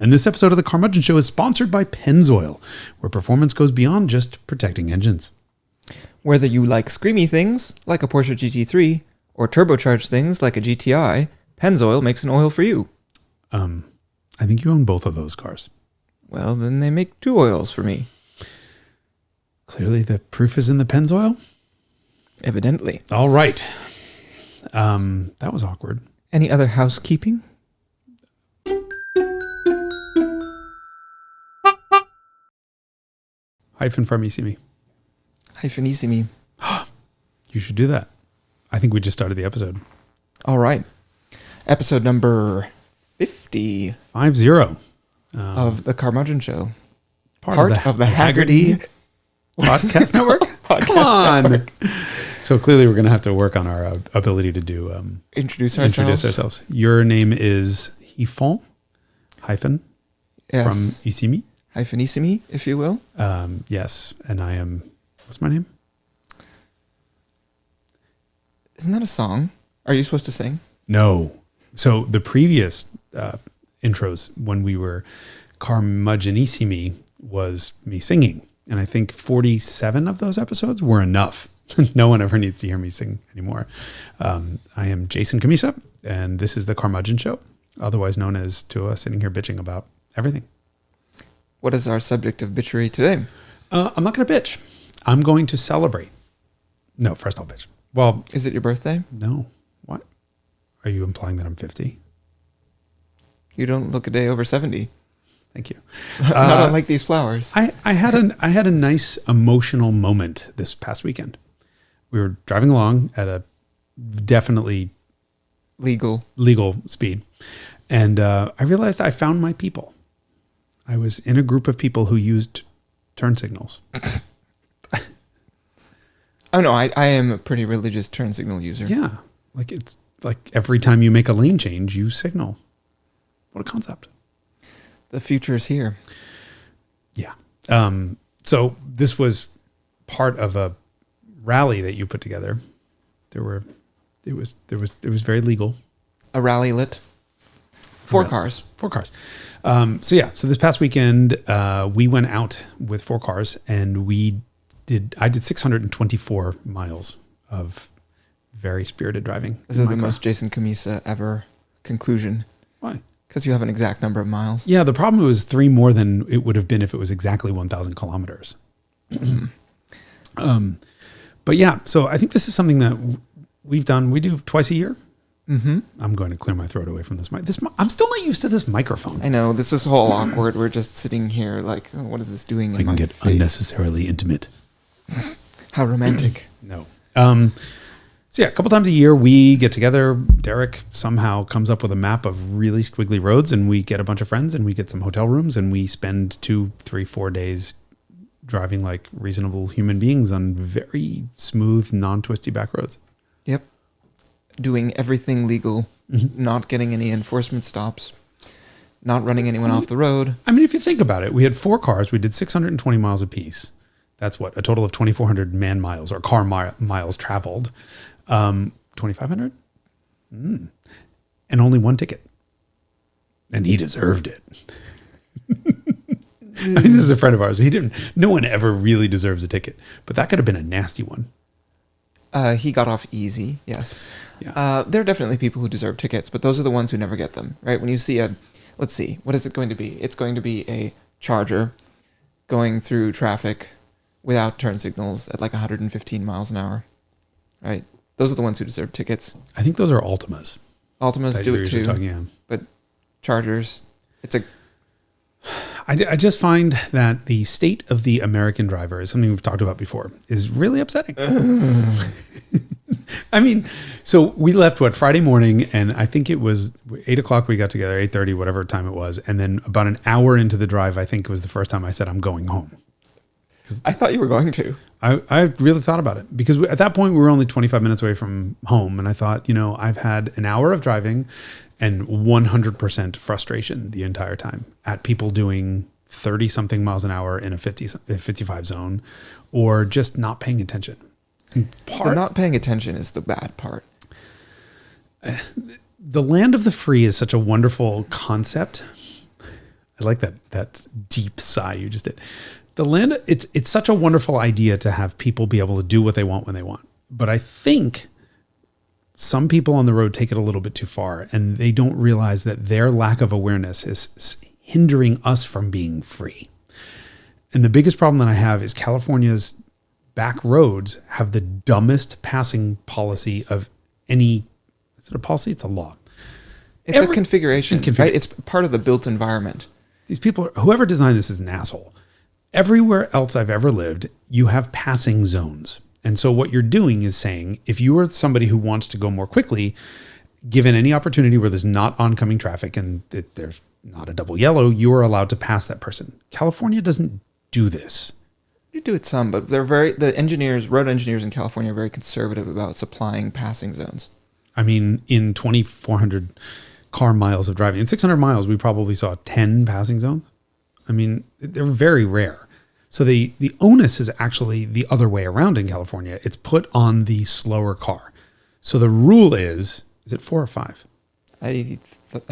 And this episode of the Carmudgeon Show is sponsored by Pennzoil, where performance goes beyond just protecting engines. Whether you like screamy things, like a Porsche GT3, or turbocharged things like a GTI, Pennzoil makes an oil for you. I think you own both of those cars. Well, then they make 2 oils for me. Clearly the proof is in the Pennzoil. Evidently. All right. That was awkward. Any other housekeeping? Hyphen from ECME. Hyphenissimi. You should do that. I think we just started the episode. All right. Episode number 50 50. of the Carmudgeon Show. Part of the Hagerty Podcast Network? Come on. So clearly we're going to have to work on our ability to do... Introduce ourselves. Your name is Hyphen Yes. from ECME. Hyphenissimi, if you will. Yes. And I am... What's my name? Isn't that a song? Are you supposed to sing? No. So the previous intros, when we were Carmudgeonissimi, was me singing. And I think 47 of those episodes were enough. No one ever needs to hear me sing anymore. I am Jason Cammisa, and this is the Carmudgeon Show, otherwise known as Tua, sitting here bitching about everything. What is our subject of bitchery today? I'm not going to bitch. I'm going to celebrate. No, first I'll bitch. Well, Is it your birthday? no. What? Are you implying that I'm 50? You don't look a day over 70. Thank you. Not unlike these flowers. I had a nice emotional moment this past weekend. We were driving along at a definitely Legal speed, and I realized I found my people. I was in a group of people who used turn signals. Oh no, I am a pretty religious turn signal user. Yeah, like it's like every time you make a lane change, you signal. What a concept! The future is here. Yeah. So this was part of a rally that you put together. It was very legal. A rally lit. 4 cars. 4 cars. So this past weekend, we went out with 4 cars, and I did 624 miles of very spirited driving. This is the most Jason Cammisa ever conclusion. Why? Because you have an exact number of miles. Yeah, the problem was 3 more than it would have been if it was exactly 1,000 kilometers. But yeah, so I think this is something that we do twice a year. Mm-hmm. I'm going to clear my throat away from this mic. I'm still not used to this microphone. I know, this is all awkward. We're just sitting here like, oh, what is this doing in my face? I can get unnecessarily intimate. How romantic. No. So yeah, a couple times a year we get together. Derek somehow comes up with a map of really squiggly roads, and we get a bunch of friends and we get some hotel rooms, and we spend 2, 3, 4 days driving like reasonable human beings on very smooth, non-twisty back roads. Yep. Doing everything legal, not getting any enforcement stops, not running anyone off the road. I mean, if you think about it, we had 4 cars. We did 620 miles apiece. That's what, a total of 2,400 man miles or car miles traveled. 2,500? And only 1 ticket. And he deserved it. I mean, this is a friend of ours. No one ever really deserves a ticket, but that could have been a nasty one. He got off easy, yes. Yeah. There are definitely people who deserve tickets, but those are the ones who never get them, right? When you see let's see, what is it going to be? It's going to be a Charger going through traffic without turn signals at like 115 miles an hour, right? Those are the ones who deserve tickets. I think those are Altimas. Altimas do it too, talking, but Chargers, I just find that the state of the American driver is something we've talked about before, is really upsetting. I mean, so we left, Friday morning, and I think it was 8 o'clock we got together, 8:30, whatever time it was. And then about an hour into the drive, I think it was the first time I said, I'm going home. I thought you were going to. I really thought about it, because at that point we were only 25 minutes away from home. And I thought, I've had an hour of driving and 100% frustration the entire time at people doing 30 something miles an hour in a 55 zone, or just not paying attention. The not paying attention is the bad part. The land of the free is such a wonderful concept. I like that deep sigh you just did. The land, it's such a wonderful idea to have people be able to do what they want when they want. But I think some people on the road take it a little bit too far, and they don't realize that their lack of awareness is hindering us from being free. And the biggest problem that I have is California's back roads have the dumbest passing policy of any. Is it a policy? It's a law. It's a configuration, right? It's part of the built environment. These people, whoever designed this is an asshole. Everywhere else I've ever lived, you have passing zones. And so what you're doing is saying, if you are somebody who wants to go more quickly, given any opportunity where there's not oncoming traffic and there's not a double yellow, you are allowed to pass that person. California doesn't do this. You do it some, but road engineers in California are very conservative about supplying passing zones. I mean, in 2,400 car miles of driving, in 600 miles, we probably saw 10 passing zones. I mean, they're very rare. So the onus is actually the other way around in California. It's put on the slower car. So the rule is it 4 or 5? I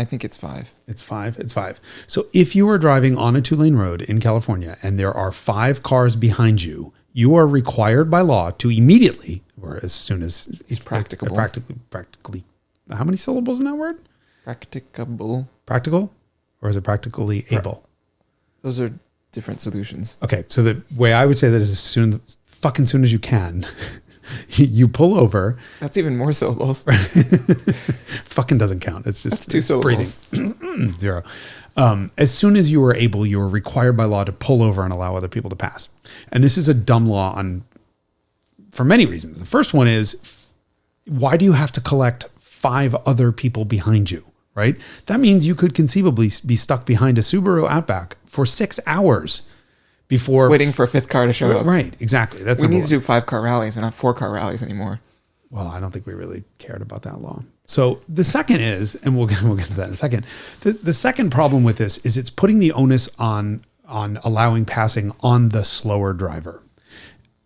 think it's 5. It's 5. It's 5. So if you are driving on a 2-lane road in California and there are 5 cars behind you, you are required by law to immediately, or as soon as it's practicable. Practically. How many syllables in that word? Practicable. Practical? Or is it practically able? Those are different solutions. Okay, so the way I would say that is as soon as you can, you pull over. That's even more syllables. Fucking doesn't count. It's just that's 2 syllables. Breathing. 0. As soon as you are able, you are required by law to pull over and allow other people to pass. And this is a dumb law for many reasons. The first one is, why do you have to collect 5 other people behind you? Right? That means you could conceivably be stuck behind a Subaru Outback for 6 hours before waiting for a 5th car to show up. Right, exactly. We need to do 5-car rallies and not 4-car rallies anymore. Well, I don't think we really cared about that law. So the second is, and we'll get to that in a second. The second problem with this is it's putting the onus on allowing passing on the slower driver,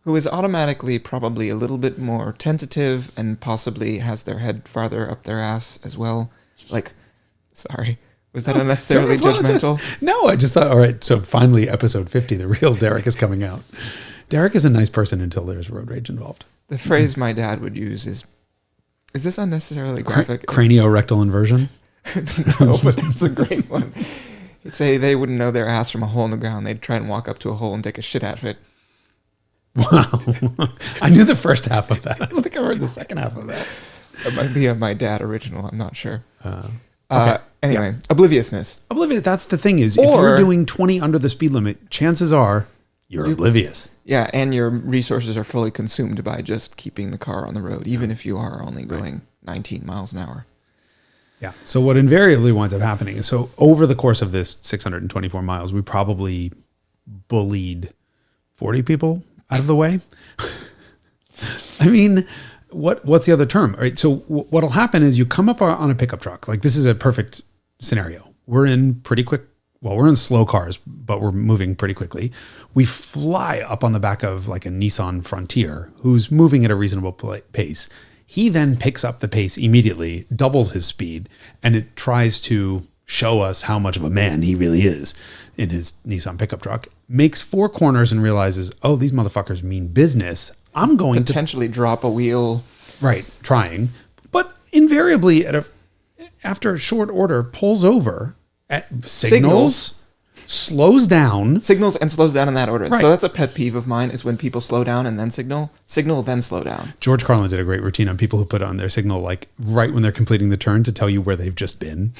who is automatically probably a little bit more tentative and possibly has their head farther up their ass as well. Like, sorry, was that unnecessarily judgmental? No, I just thought, all right, so finally episode 50, the real Derek is coming out. Derek is a nice person until there's road rage involved. The phrase my dad would use is this unnecessarily graphic? Craniorectal inversion? No, but that's a great one. He'd say they wouldn't know their ass from a hole in the ground. They'd try and walk up to a hole and take a shit out of it. Wow. I knew the first half of that. I don't think I heard the second half of that. It might be a My Dad original. I'm not sure. Okay. Anyway, obliviousness. Oblivious. That's the thing is, if you're doing 20 under the speed limit, chances are you're oblivious. Yeah, and your resources are fully consumed by just keeping the car on the road, even if you are only going 19 miles an hour. Yeah. So what invariably winds up happening is, so over the course of this 624 miles, we probably bullied 40 people out of the way. I mean, what's the other term? All right. So what'll happen is you come up on a pickup truck. Like, this is a perfect scenario. We're in we're in slow cars, but we're moving pretty quickly. We fly up on the back of like a Nissan Frontier who's moving at a reasonable pace. He then picks up the pace immediately, doubles his speed, and it tries to show us how much of a man he really is in his Nissan pickup truck, makes 4 corners and realizes, oh, these motherfuckers mean business. I'm going potentially drop a wheel. Right, trying. But invariably, after a short order, pulls over, signals, slows down. Signals and slows down in that order. Right. So that's a pet peeve of mine, is when people slow down and then signal, then slow down. George Carlin did a great routine on people who put on their signal like right when they're completing the turn to tell you where they've just been.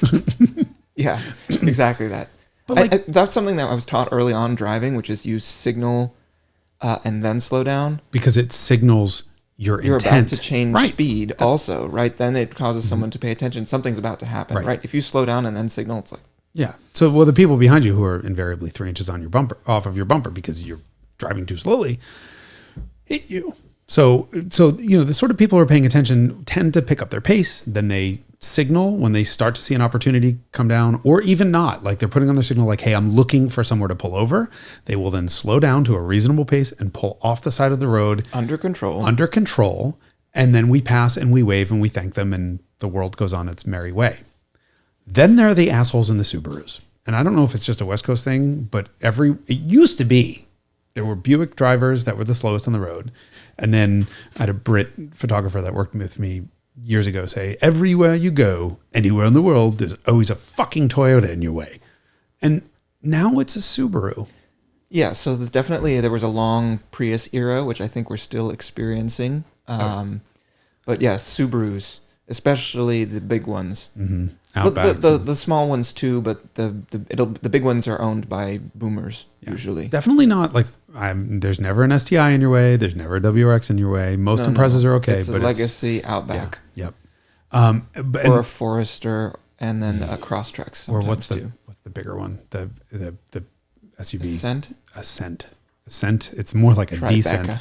Yeah, exactly that. But that's something that I was taught early on driving, which is use signal and then slow down. Because it signals you're intent. About to change speed also, right? Then it causes someone to pay attention. Something's about to happen, right? If you slow down and then signal, it's like... Yeah. So, the people behind you who are invariably 3 inches on your bumper, off of your bumper because you're driving too slowly, hit you. So the sort of people who are paying attention tend to pick up their pace. Then they signal when they start to see an opportunity come down, or even not. Like, they're putting on their signal like, hey, I'm looking for somewhere to pull over. They will then slow down to a reasonable pace and pull off the side of the road. Under control. And then we pass and we wave and we thank them, and the world goes on its merry way. Then there are the assholes in the Subarus. and I don't know if it's just a West Coast thing, but it used to be there were Buick drivers that were the slowest on the road. And then I had a Brit photographer that worked with me years ago say, everywhere you go, anywhere in the world, there's always a fucking Toyota in your way. And now it's a Subaru. Yeah, so definitely there was a long Prius era, which I think we're still experiencing. But yes, Subarus, especially the big ones. Mm-hmm. The small ones too, but the big ones are owned by boomers usually. Definitely not like there's never an STI in your way. There's never a WRX in your way. Most Imprezas are okay, it's a legacy Outback. Yep. Or a Forester, and then a Crosstrek. Or what's the bigger one? The SUV. Ascent. It's more like a descent.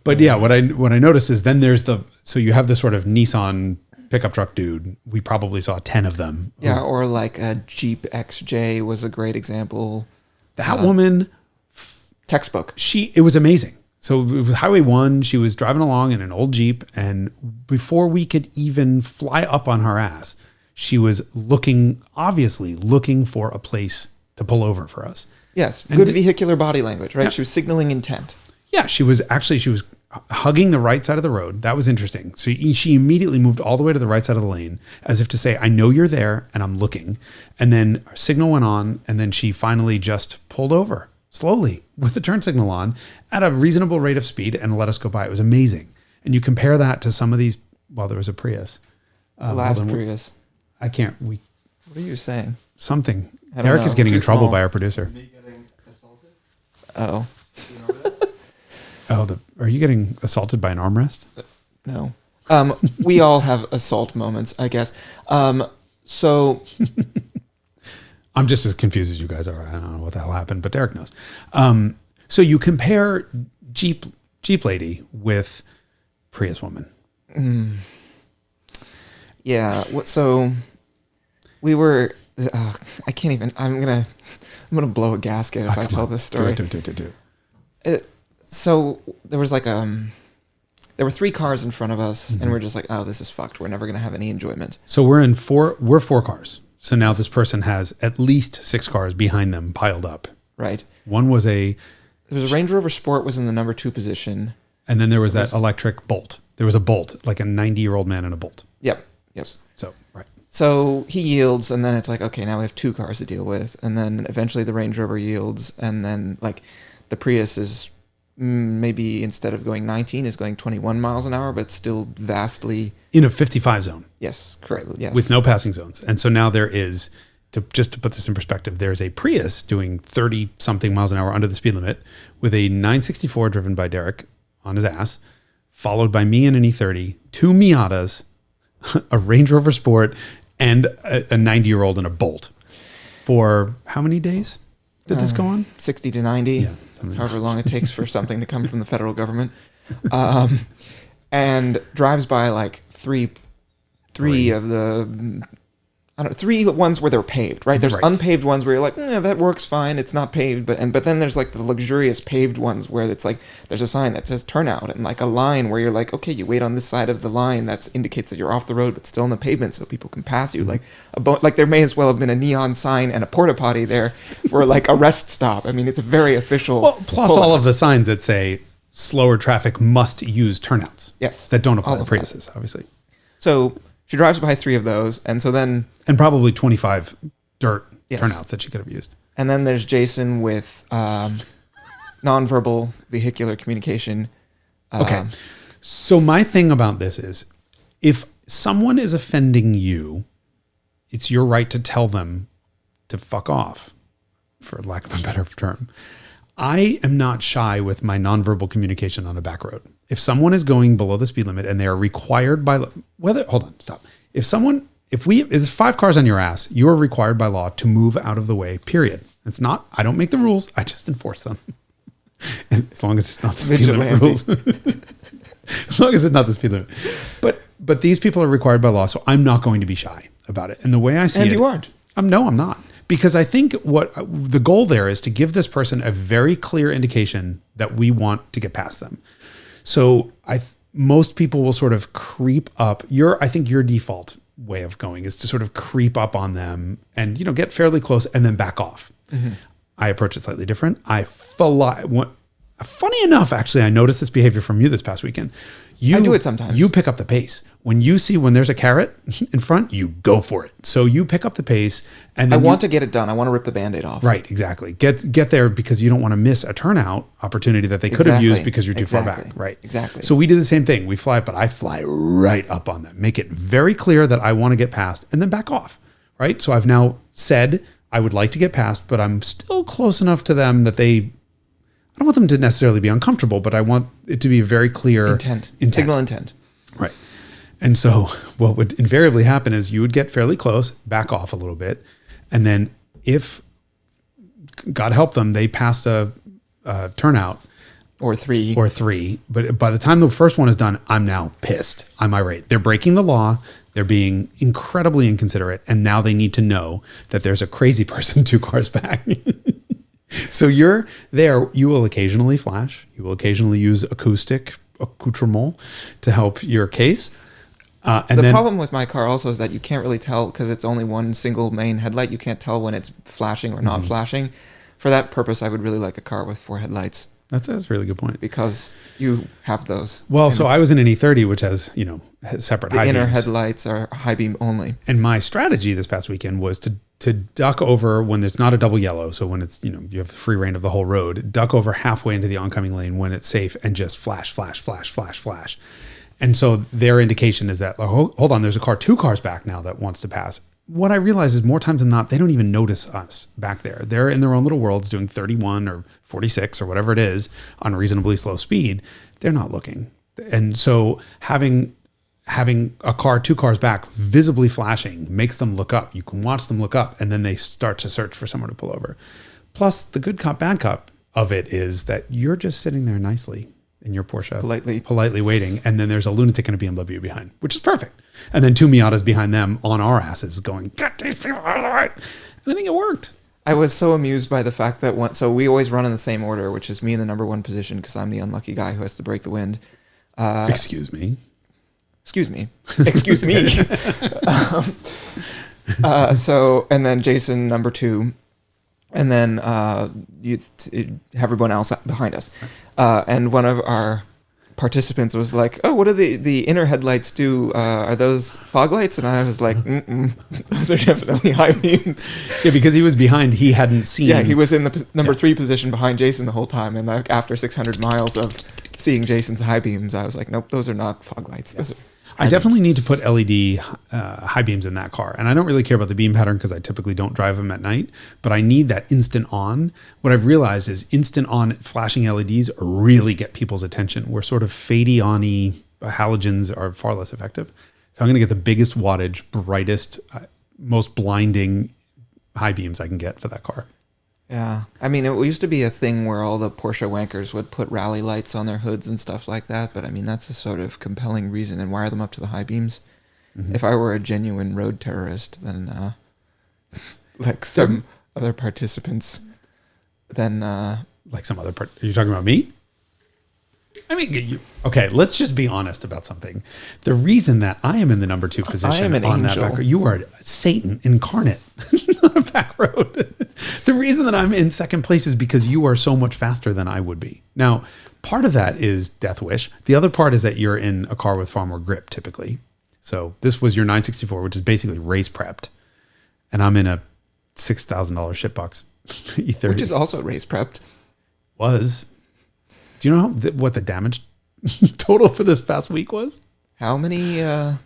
But yeah, what I noticed is then there's so you have this sort of Nissan pickup truck dude. We probably saw 10 of them. Yeah, or like a Jeep XJ was a great example. That woman, textbook. It was amazing. So it was Highway 1, she was driving along in an old Jeep, and before we could even fly up on her ass, she was obviously looking for a place to pull over for us. Yes, good vehicular body language, right? Yeah. She was signaling intent. Yeah, she was hugging the right side of the road. That was interesting. So she immediately moved all the way to the right side of the lane as if to say, I know you're there and I'm looking. And then our signal went on, and then she finally just pulled over slowly with the turn signal on at a reasonable rate of speed and let us go by. It was amazing. And you compare that to some of these, there was a Prius. Prius. I can't. What are you saying? Something. Derek is getting in trouble by our producer. Me getting assaulted? Oh. You remember that? Are you getting assaulted by an armrest? No. We all have assault moments, I guess. So I'm just as confused as you guys are. I don't know what the hell happened, but Derek knows. So you compare Jeep lady with Prius woman. Yeah. So we were. I can't even. I'm gonna blow a gasket if I tell this story. Do it. So there was there were 3 cars in front of us, and we're just like, oh, this is fucked. We're never gonna have any enjoyment. So we're 4 cars. So now this person has at least 6 cars behind them piled up. Right. One was there was a Range Rover Sport was in the number 2 position. And then there was that electric Bolt. There was a Bolt, like a 90-year-old man in a Bolt. Yep. So, right. So he yields, and then it's like, okay, now we have 2 cars to deal with. And then eventually the Range Rover yields, and then like the Prius is maybe instead of going 19 is going 21 miles an hour, but still vastly... In a 55 zone. Yes, correct. Yes. With no passing zones. And so now there is, just to put this in perspective, there's a Prius doing 30-something miles an hour under the speed limit with a 964 driven by Derek on his ass, followed by me in an E30, 2 Miatas, a Range Rover Sport, and a 90-year-old in a Bolt. For how many days did this go on? 60 to 90. Yeah, however long it takes for something to come from the federal government. And drives by like three of the... 3 ones where they're paved, right? There's unpaved ones where you're like, that works fine. It's not paved, but then there's like the luxurious paved ones where it's like there's a sign that says turnout and like a line where you're like, okay, you wait on this side of the line that indicates that you're off the road but still on the pavement so people can pass you. Like there may as well have been a neon sign and a porta potty there for like a rest stop. I mean, it's a very official. Well, plus all of the signs that say slower traffic must use turnouts. Yes, that don't apply to Priuses, obviously. So she drives by 3 of those, and so then... And probably 25 dirt turnouts that she could have used. And then there's Jason with nonverbal vehicular communication. Okay. So my thing about this is, if someone is offending you, it's your right to tell them to fuck off, for lack of a better term. I am not shy with my nonverbal communication on a back road. If someone is going below the speed limit and they are required by hold on, stop. If there's 5 cars on your ass, you are required by law to move out of the way, period. It's not, I don't make the rules, I just enforce them. And as long as it's not the speed limit rules. As long as it's not the speed limit. But these people are required by law, so I'm not going to be shy about it. And the way I see it. And you aren't. No, I'm not. Because I think what the goal there is to give this person a very clear indication that we want to get past them. So most people will sort of creep up. I think your default way of going, is to sort of creep up on them and, get fairly close and then back off. Mm-hmm. I approach it slightly different. Funny enough, actually, I noticed this behavior from you this past weekend. I do it sometimes. You pick up the pace. When there's a carrot in front, you go for it. So you pick up the pace, and then I want to get it done. I want to rip the Band-Aid off. Right, exactly. Get there because you don't want to miss a turnout opportunity that they could have used because you're too far back. Right. Exactly. So we do the same thing. We fly, but I fly right up on them. Make it very clear that I want to get past, and then back off. Right. So I've now said I would like to get past, but I'm still close enough to them that I don't want them to necessarily be uncomfortable, but I want it to be a very clear intent. Signal intent. Right. And so what would invariably happen is you would get fairly close, back off a little bit. And then if, God help them, they passed a turnout. Or three. But by the time the first one is done, I'm now pissed. I'm irate. They're breaking the law. They're being incredibly inconsiderate. And now they need to know that there's a crazy person 2 cars back. So you're there. You will occasionally flash. You will occasionally use acoustic accoutrement to help your case. The problem with my car also is that you can't really tell because it's only one single main headlight. You can't tell when it's flashing or not flashing. For that purpose, I would really like a car with 4 headlights. That's a really good point. Because you have those. Well, so I was in an E30, which has, separate high beams. The inner headlights are high beam only. And my strategy this past weekend was to duck over when there's not a double yellow. So when it's, you have free reign of the whole road, duck over halfway into the oncoming lane when it's safe and just flash, flash, flash, flash, flash. And so their indication is that, hold on, there's a car 2 cars back now that wants to pass. What I realize is more times than not, they don't even notice us back there. They're in their own little worlds doing 31 or 46 or whatever it is on reasonably slow speed. They're not looking. And so having a car 2 cars back visibly flashing makes them look up. You can watch them look up and then they start to search for someone to pull over. Plus the good cop, bad cop of it is that you're just sitting there nicely in your Porsche, politely waiting. And then there's a lunatic and a BMW behind, which is perfect. And then 2 Miatas behind them on our asses going, get these people out of the way. And I think it worked. I was so amused by the fact that so we always run in the same order, which is me in the number 1 position because I'm the unlucky guy who has to break the wind. Excuse me. Excuse me. And then Jason number 2, and then you have everyone else behind us. And one of our participants was like, "Oh, what do the inner headlights do? Are those fog lights?" And I was like, "Those are definitely high beams." Yeah, because he was behind, he hadn't seen. Yeah, he was in the number 3 position behind Jason the whole time, and like after 600 miles of seeing Jason's high beams, I was like, "Nope, those are not fog lights. Those are." I definitely need to put LED high beams in that car. And I don't really care about the beam pattern because I typically don't drive them at night, but I need that instant on. What I've realized is instant on flashing LEDs really get people's attention. Where sort of fadey on-y halogens are far less effective. So I'm going to get the biggest wattage, brightest, most blinding high beams I can get for that car. Yeah. I mean, it used to be a thing where all the Porsche wankers would put rally lights on their hoods and stuff like that. But I mean, that's a sort of compelling reason and wire them up to the high beams. Mm-hmm. If I were a genuine road terrorist, then like some other participants, then... like some other part. Are you talking about me? I mean, okay, let's just be honest about something. The reason that I am in the number 2 position on that back road, you are Satan incarnate on a back road. The reason that I'm in second place is because you are so much faster than I would be. Now, part of that is death wish. The other part is that you're in a car with far more grip typically. So this was your 964, which is basically race prepped. And I'm in a $6,000 shitbox E30. Which is also race prepped. Was. Do you know what the damage total for this past week was? How many? Oh,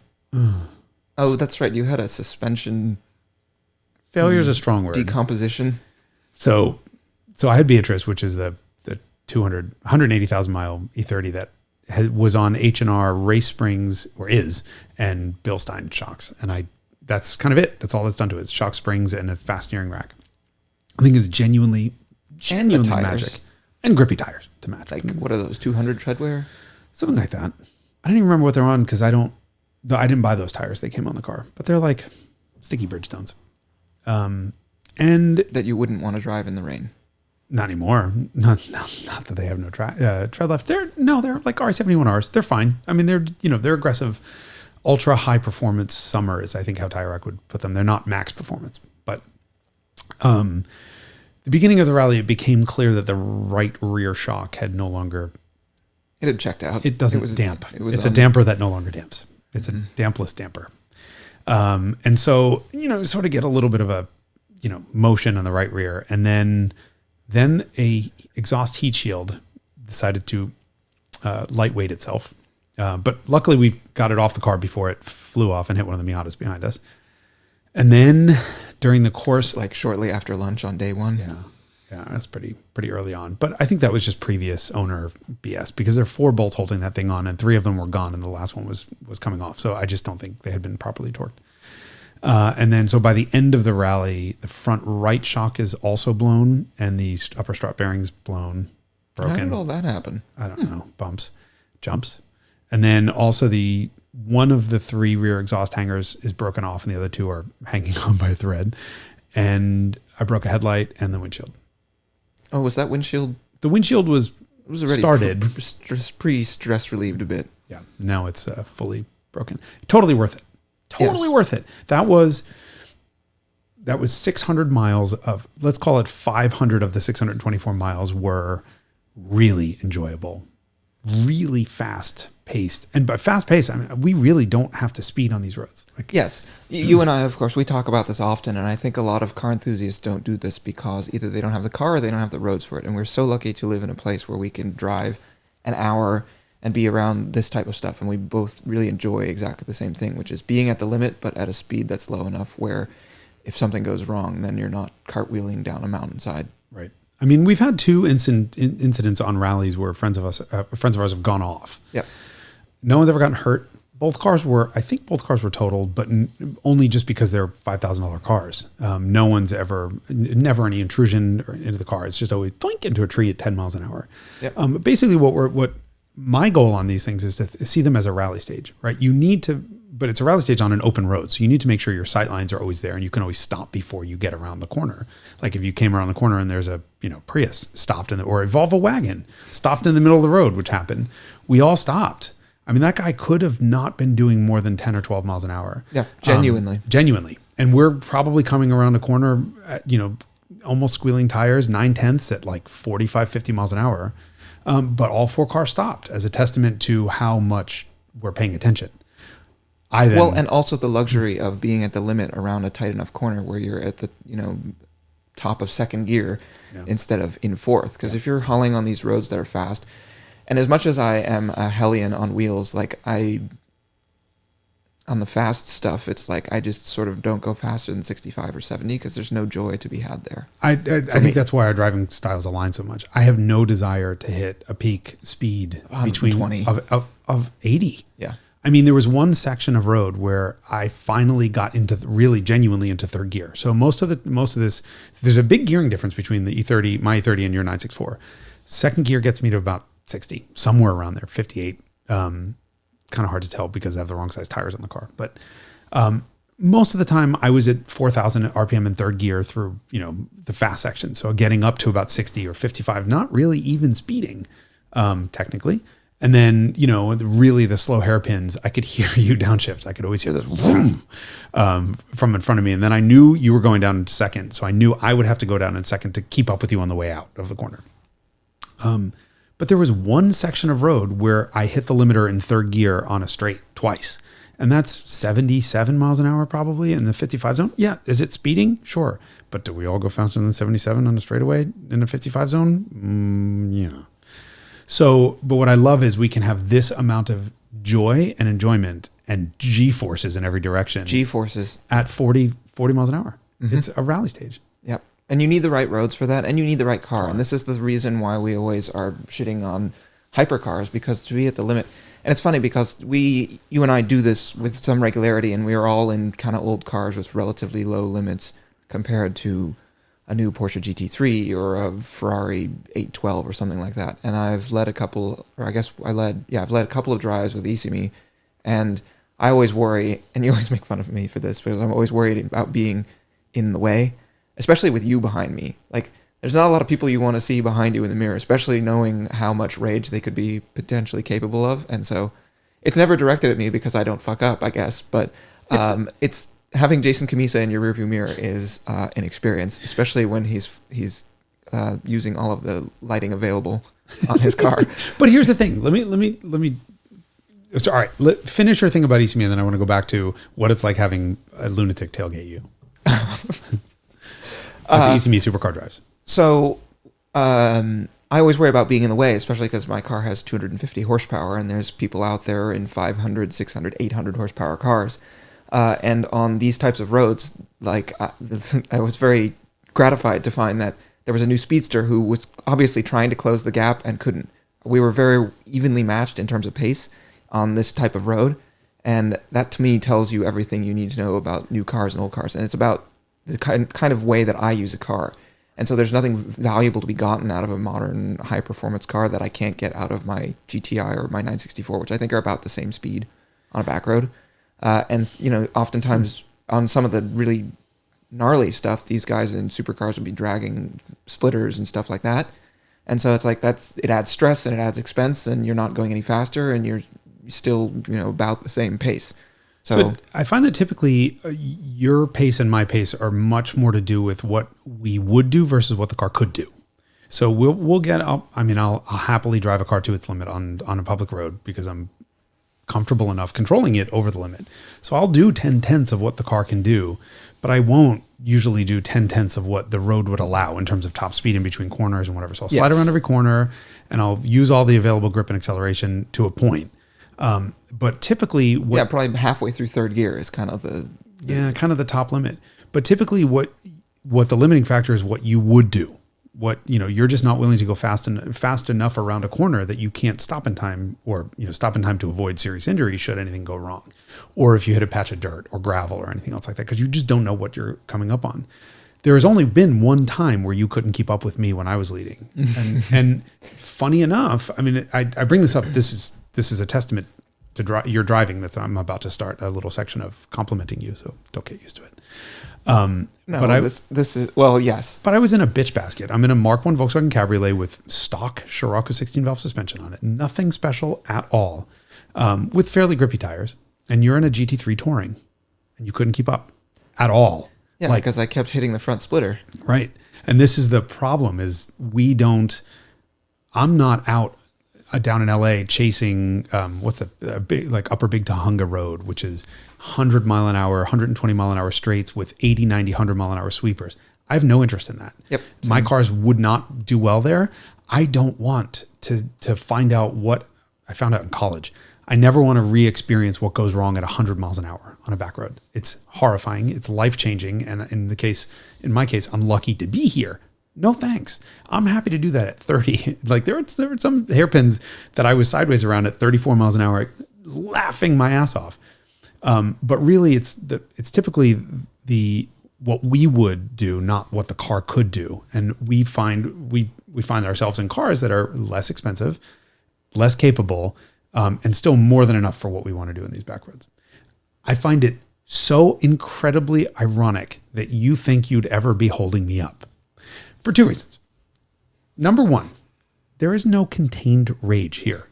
that's right. You had a suspension. Failure is a strong word. Decomposition. So I had Beatrice, which is the 180,000 mile E30 that was on H&R race springs, or is, and Bilstein shocks. And that's kind of it. That's all that's done to it. It's shock springs and a fast steering rack. I think it's genuinely magic. And grippy tires to match. Like, what are those, 200 treadwear? Something like that. I don't even remember what they're on because I didn't buy those tires. They came on the car. But they're like sticky Bridgestones. And that you wouldn't want to drive in the rain. Not anymore. Not that they have no tread left. They're like R71Rs. They're fine. I mean, they're aggressive ultra high performance summer is I think how Tire Rack would put them. They're not max performance, but the beginning of the rally, it became clear that the right rear shock had no longer. It had checked out. It doesn't damp. It's a damper that no longer damps. It's a dampless damper. And so, sort of get a little bit of a, motion on the right rear. And then a exhaust heat shield decided to lightweight itself. But luckily we got it off the car before it flew off and hit one of the Miatas behind us. And then during the course, like shortly after lunch on day one. Yeah, that's pretty early on. But I think that was just previous owner BS because there are 4 bolts holding that thing on and 3 of them were gone and the last one was coming off. So I just don't think they had been properly torqued. And then so by the end of the rally, the front right shock is also blown and the upper strut bearings broken. How did all that happen? I don't know. Bumps, jumps. And then also one of the 3 rear exhaust hangers is broken off and the other 2 are hanging on by a thread. And I broke a headlight and the windshield. Oh, was that windshield? The windshield was already started. Pre-stress relieved a bit. Yeah. Now it's fully broken. Totally worth it. Totally worth it. That was 600 miles of, let's call it 500 of the 624 miles were really enjoyable, really fast paced. And by fast paced, I mean, we really don't have to speed on these roads. Yes. You and I, of course, we talk about this often. And I think a lot of car enthusiasts don't do this because either they don't have the car or they don't have the roads for it. And we're so lucky to live in a place where we can drive an hour and be around this type of stuff. And we both really enjoy exactly the same thing, which is being at the limit, but at a speed that's low enough where if something goes wrong, then you're not cartwheeling down a mountainside. Right. I mean, we've had 2 incidents on rallies where friends of ours have gone off. Yep. No one's ever gotten hurt. I think both cars were totaled, but only just because they're $5,000 cars. No one's never any intrusion into the car. It's just always doink into a tree at 10 miles an hour. Yep. Basically what my goal on these things is to see them as a rally stage, right? But it's a rally stage on an open road. So you need to make sure your sight lines are always there and you can always stop before you get around the corner. Like if you came around the corner and there's a, Prius stopped or a Volvo wagon stopped in the middle of the road, which happened. We all stopped. I mean, that guy could have not been doing more than 10 or 12 miles an hour. Yeah, genuinely. And we're probably coming around a corner at, almost squealing tires, 9/10 at like 45, 50 miles an hour. But all 4 cars stopped as a testament to how much we're paying attention. And also the luxury of being at the limit around a tight enough corner where you're at the, top of second gear instead of in fourth. Because if you're hauling on these roads that are fast, and as much as I am a hellion on wheels, on the fast stuff, it's like I just sort of don't go faster than 65 or 70 because there's no joy to be had there. I think that's why our driving styles align so much. I have no desire to hit a peak speed between 20 of 80. Yeah. I mean, there was one section of road where I finally got genuinely into third gear. So most of this, there's a big gearing difference between the E30, my E30 and your 964. Second gear gets me to about 60, somewhere around there, 58. Kind of hard to tell because I have the wrong size tires on the car. But most of the time I was at 4,000 RPM in third gear through, the fast section. So getting up to about 60 or 55, not really even speeding, technically. And then, really the slow hairpins, I could hear you downshift. I could always hear this vroom, from in front of me. And then I knew you were going down into second. So I knew I would have to go down in second to keep up with you on the way out of the corner. But there was one section of road where I hit the limiter in third gear on a straight twice. And that's 77 miles an hour probably in the 55 zone. Yeah. Is it speeding? Sure. But do we all go faster than 77 on a straightaway in a 55 zone? Yeah. So, but what I love is we can have this amount of joy and enjoyment and G-forces in every direction. G-forces. At 40 miles an hour. Mm-hmm. It's a rally stage. Yep. And you need the right roads for that, and you need the right car. And this is the reason why we always are shitting on hypercars, because to be at the limit. And it's funny because you and I do this with some regularity, and we are all in kind of old cars with relatively low limits compared to a new Porsche GT3 or a Ferrari 812 or something like that. And I've led a couple, I've led a couple of drives with ECME, and I always worry, and you always make fun of me for this, because I'm always worried about being in the way, especially with you behind me. Like, there's not a lot of people you want to see behind you in the mirror, especially knowing how much rage they could be potentially capable of. And so It's never directed at me because I don't fuck up, I guess. But it's having Jason Cammisa in your rearview mirror is an experience, especially when he's using all of the lighting available on his car. But here's the thing. Let me. So, all right, finish your thing about ECME, and then I want to go back to what it's like having a lunatic tailgate you. The ECME supercar drives. So I always worry about being in the way, especially because my car has 250 horsepower, and there's people out there in 500, 600, 800 horsepower cars. And on these types of roads, like I was very gratified to find that there was a new speedster who was obviously trying to close the gap and couldn't. We were very evenly matched in terms of pace on this type of road. And that to me tells you everything you need to know about new cars and old cars. And it's about the kind of way that I use a car. And so there's nothing valuable to be gotten out of a modern high performance car that I can't get out of my GTI or my 964, which I think are about the same speed on a back road. And, you know, oftentimes on some of the really gnarly stuff, these guys in supercars would be dragging splitters and stuff like that. And so it's like it adds stress and it adds expense, and you're not going any faster, and you're still, you know, about the same pace. So I find that typically your pace and my pace are much more to do with what we would do versus what the car could do. So we'll get up. I mean, I'll happily drive a car to its limit on a public road because I'm comfortable enough controlling it over the limit. So I'll do 10/10ths of what the car can do, but I won't usually do 10/10ths of what the road would allow in terms of top speed in between corners and whatever. So I'll slide around every corner and I'll use all the available grip and acceleration to a point. But typically probably halfway through third gear is kind of kind of the top limit. But typically what the limiting factor is what you would do. What, you know, you're just not willing to go fast enough around a corner that you can't stop in time, or, you know, stop in time to avoid serious injury should anything go wrong. Or if you hit a patch of dirt or gravel or anything else like that, because you just don't know what you're coming up on. There has only been one time where you couldn't keep up with me when I was leading. And funny enough, I mean, I bring this up. This is a testament to your driving that I'm about to start a little section of complimenting you. So don't get used to it. This is, well, yes. But I was in a bitch basket. I'm in a Mark I Volkswagen Cabriolet with stock Scirocco 16-valve suspension on it. Nothing special at all, with fairly grippy tires. And you're in a GT3 touring, and you couldn't keep up at all. Yeah, because I kept hitting the front splitter. Right. And this is the problem is I'm not out down in LA chasing, what's a big, like Upper Big Tahunga Road, which is 100 mile an hour, 120 mile an hour straights with 80, 90, 100 mile an hour sweepers. I have no interest in that. Yep. My cars would not do well there. I don't want to find out what I found out in college. I never want to re-experience what goes wrong at 100 miles an hour on a back road. It's horrifying. It's life-changing. And in my case, I'm lucky to be here. No thanks. I'm happy to do that at 30. Like there were some hairpins that I was sideways around at 34 miles an hour, laughing my ass off. But really, it's typically what we would do, not what the car could do. And we find ourselves in cars that are less expensive, less capable, and still more than enough for what we want to do in these back roads. I find it so incredibly ironic that you think you'd ever be holding me up. For two reasons. Number one, there is no contained rage here.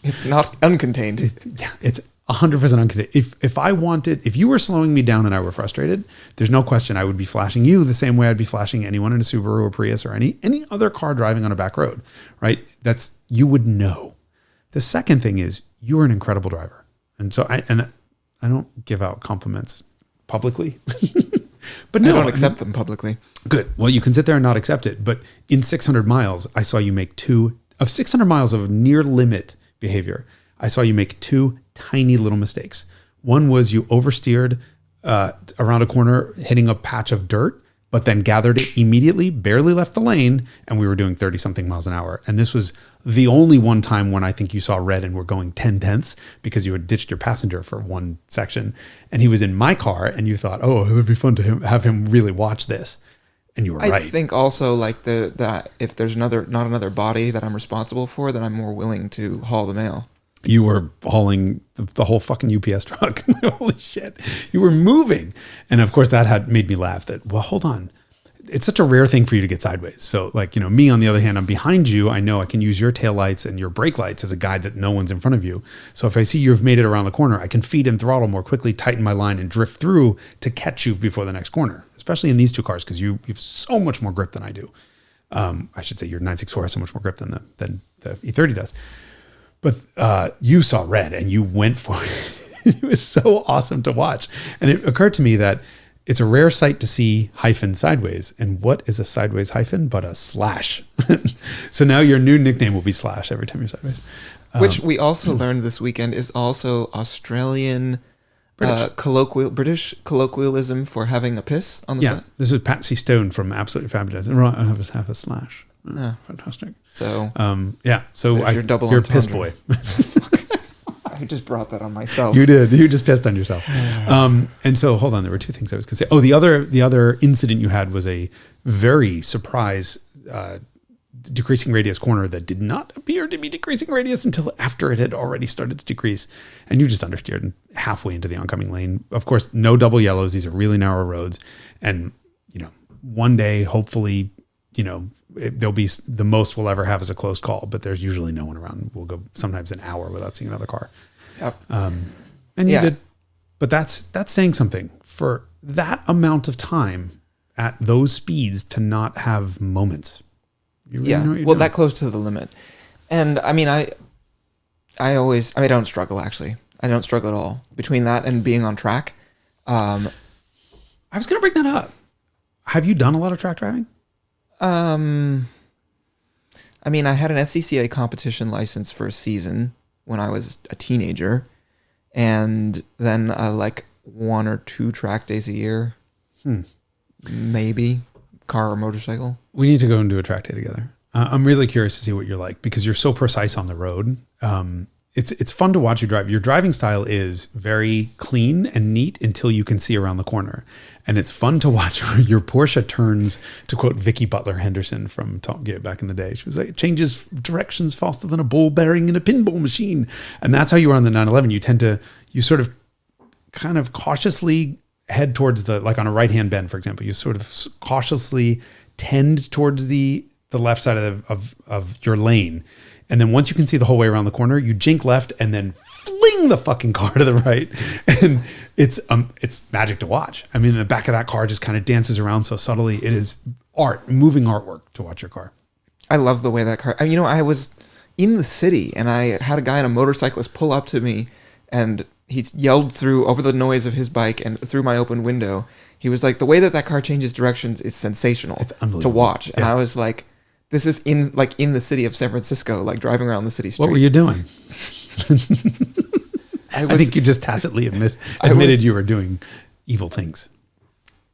It's not uncontained. Yeah, it's 100% uncontained. If you were slowing me down and I were frustrated, there's no question I would be flashing you the same way I'd be flashing anyone in a Subaru or Prius or any other car driving on a back road, right? You would know. The second thing is you're an incredible driver. And so I don't give out compliments publicly. But no, I don't accept them publicly. Good. Well, you can sit there and not accept it. But in 600 miles, I saw you make 600 miles of near limit behavior. I saw you make two tiny little mistakes. One was you oversteered around a corner, hitting a patch of dirt, but then gathered it immediately, barely left the lane, and we were doing 30 something miles an hour. And this was the only one time when I think you saw red and were going 10/10ths because you had ditched your passenger for one section and he was in my car and you thought, oh, it would be fun to have him really watch this. And you were right. I think also like that if there's not another body that I'm responsible for, then I'm more willing to haul the mail. You were hauling the whole fucking UPS truck. Holy shit. You were moving. And of course that had made me laugh that, well, hold on. it's such a rare thing for you to get sideways. So like, me on the other hand, I'm behind you. I know I can use your taillights and your brake lights as a guide that no one's in front of you. So if I see you've made it around the corner, I can feed and throttle more quickly, tighten my line and drift through to catch you before the next corner, especially in these two cars, because you have so much more grip than I do. I should say your 964 has so much more grip than the E30 does. But you saw red and you went for it. It was so awesome to watch. And it occurred to me that it's a rare sight to see hyphen sideways. And what is a sideways hyphen but a slash? So now your new nickname will be Slash every time you're sideways. Which we also learned this weekend is also Australian British colloquialism for having a piss on the side. This is Patsy Stone from Absolutely Fabulous. And right, I have a slash. Fantastic. So So your double you're a piss entendre. boy. I just brought that on myself. You did. You just pissed on yourself. And so hold on, there were two things I was going to say. Oh, the other incident you had was a very surprise decreasing radius corner that did not appear to be decreasing radius until after it had already started to decrease. And you just understeered halfway into the oncoming lane. Of course, no double yellows. These are really narrow roads. And, one day, hopefully, there'll be the most we'll ever have is a close call, but there's usually no one around. We'll go sometimes an hour without seeing another car. Yep. And you did, but that's saying something for that amount of time at those speeds to not have moments. You really know what you're doing. That close to the limit. And I mean, I don't struggle actually. I don't struggle at all between that and being on track. I was going to bring that up. Have you done a lot of track driving? I mean, I had an SCCA competition license for a season when I was a teenager, and then like 1 or 2 track days a year, maybe car or motorcycle. We need to go and do a track day together. I'm really curious to see what you're like because you're so precise on the road. It's fun to watch you drive. Your driving style is very clean and neat until you can see around the corner. And it's fun to watch your Porsche turns, to quote Vicky Butler Henderson from Top Gear back in the day. She was like, it changes directions faster than a ball bearing in a pinball machine. And that's how you are on the 911. You sort of kind of cautiously head towards like on a right-hand bend, for example, you sort of cautiously tend towards the left side of your lane. And then once you can see the whole way around the corner, you jink left and then fling the fucking car to the right. And it's magic to watch. I mean, the back of that car just kind of dances around so subtly. It is moving artwork to watch your car. I love the way that car, I was in the city and I had a guy on a motorcyclist pull up to me and he yelled through over the noise of his bike and through my open window. He was like, the way that car changes directions is sensational to watch. And I was like, this is in the city of San Francisco, like driving around the city streets. What were you doing? I think you just tacitly admitted you were doing evil things.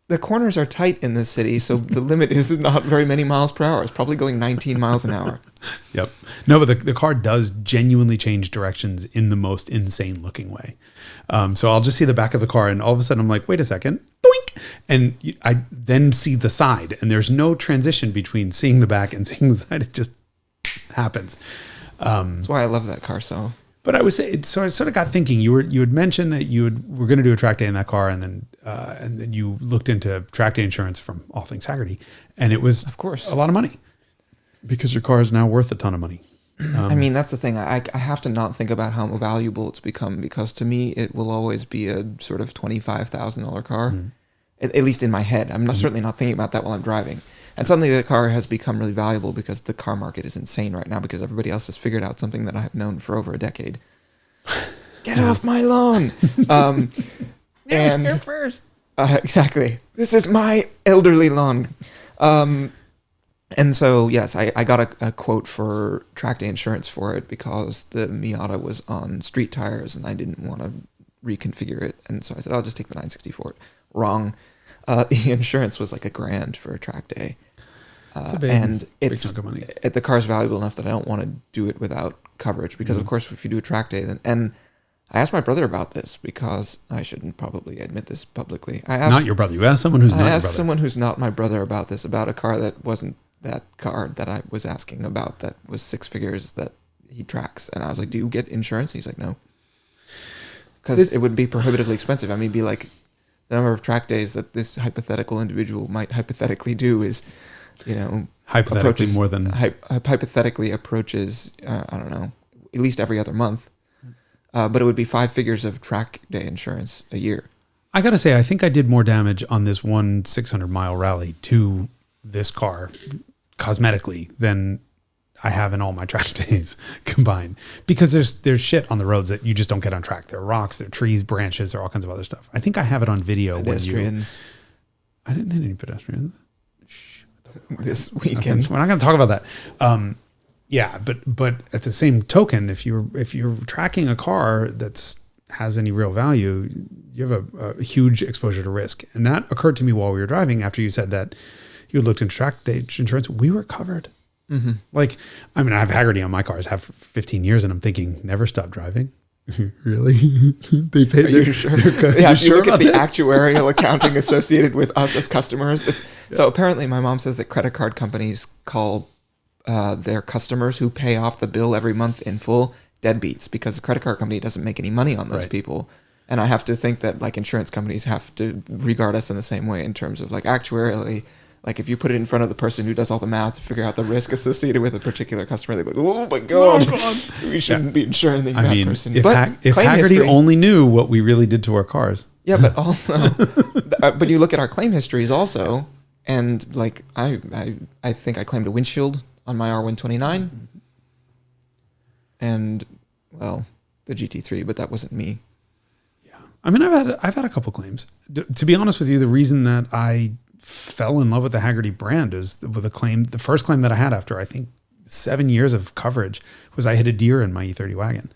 The corners are tight in this city, so the limit is not very many miles per hour. It's probably going 19 miles an hour. Yep. No, but the car does genuinely change directions in the most insane looking way. So I'll just see the back of the car and all of a sudden I'm like, wait a second, doink! And I then see the side and there's no transition between seeing the back and seeing the side. It just happens. That's why I love that car so. But I sort of got thinking. You had mentioned that were going to do a track day in that car, and then you looked into track day insurance from all things Hagerty, and it was of course a lot of money because your car is now worth a ton of money. I mean, that's the thing. I have to not think about how valuable it's become because to me it will always be a sort of $25,000 car, at least in my head. I'm certainly not thinking about that while I'm driving. And suddenly the car has become really valuable because the car market is insane right now because everybody else has figured out something that I have known for over a decade. Get off my lawn. Here first. Exactly. This is my elderly lawn. And so, yes, I got a quote for track day insurance for it because the Miata was on street tires and I didn't want to reconfigure it. And so I said, I'll just take the 960 for it. Wrong. The insurance was like $1,000 for a track day. It's a big chunk of money. The car's valuable enough that I don't want to do it without coverage because, of course, if you do a track day, and I asked my brother about this because I shouldn't probably admit this publicly. Not your brother. You asked someone who's not your brother. I asked someone who's not my brother about this, about a car that wasn't that car that I was asking about that was 6 figures that he tracks. And I was like, do you get insurance? And he's like, no. Because it would be prohibitively expensive. I mean, it'd be like the number of track days that this hypothetical individual might hypothetically do is, Hypothetically more than hypothetically approaches, I don't know, at least every other month. But it would be 5 figures of track day insurance a year. I got to say, I think I did more damage on this 600-mile rally to this car cosmetically than I have in all my track days combined, because there's shit on the roads that you just don't get on track. There are rocks, there are trees, branches, there are all kinds of other stuff. I think I have it on video. Pedestrians. I didn't hit any pedestrians. This weekend. We're not going to talk about that. Yeah, but at the same token, if you're tracking a car that's has any real value, you have a huge exposure to risk. And that occurred to me while we were driving. After you said that you had looked into track day insurance, we were covered. Mm-hmm. Like, I mean, I have Hagerty on my cars, have for 15 years, and I'm thinking, never stop driving. Really? They pay. Are you sure? Yeah, if you look at the actuarial accounting associated with us as customers. So apparently my mom says that credit card companies call their customers who pay off the bill every month in full deadbeats, because the credit card company doesn't make any money on those people. And I have to think that like insurance companies have to regard us in the same way in terms of like actuarially. Like if you put it in front of the person who does all the math to figure out the risk associated with a particular customer, they're like, "Oh my god, we shouldn't be insuring that person." If Hagerty history, only knew what we really did to our cars. Yeah, but also, but you look at our claim histories also, and like I think I claimed a windshield on my R129, and well, the GT3, but that wasn't me. Yeah, I mean, I've had a couple claims. To be honest with you, the reason that I fell in love with the Hagerty brand is with the first claim that I had after I think 7 years of coverage was I hit a deer in my E30 wagon.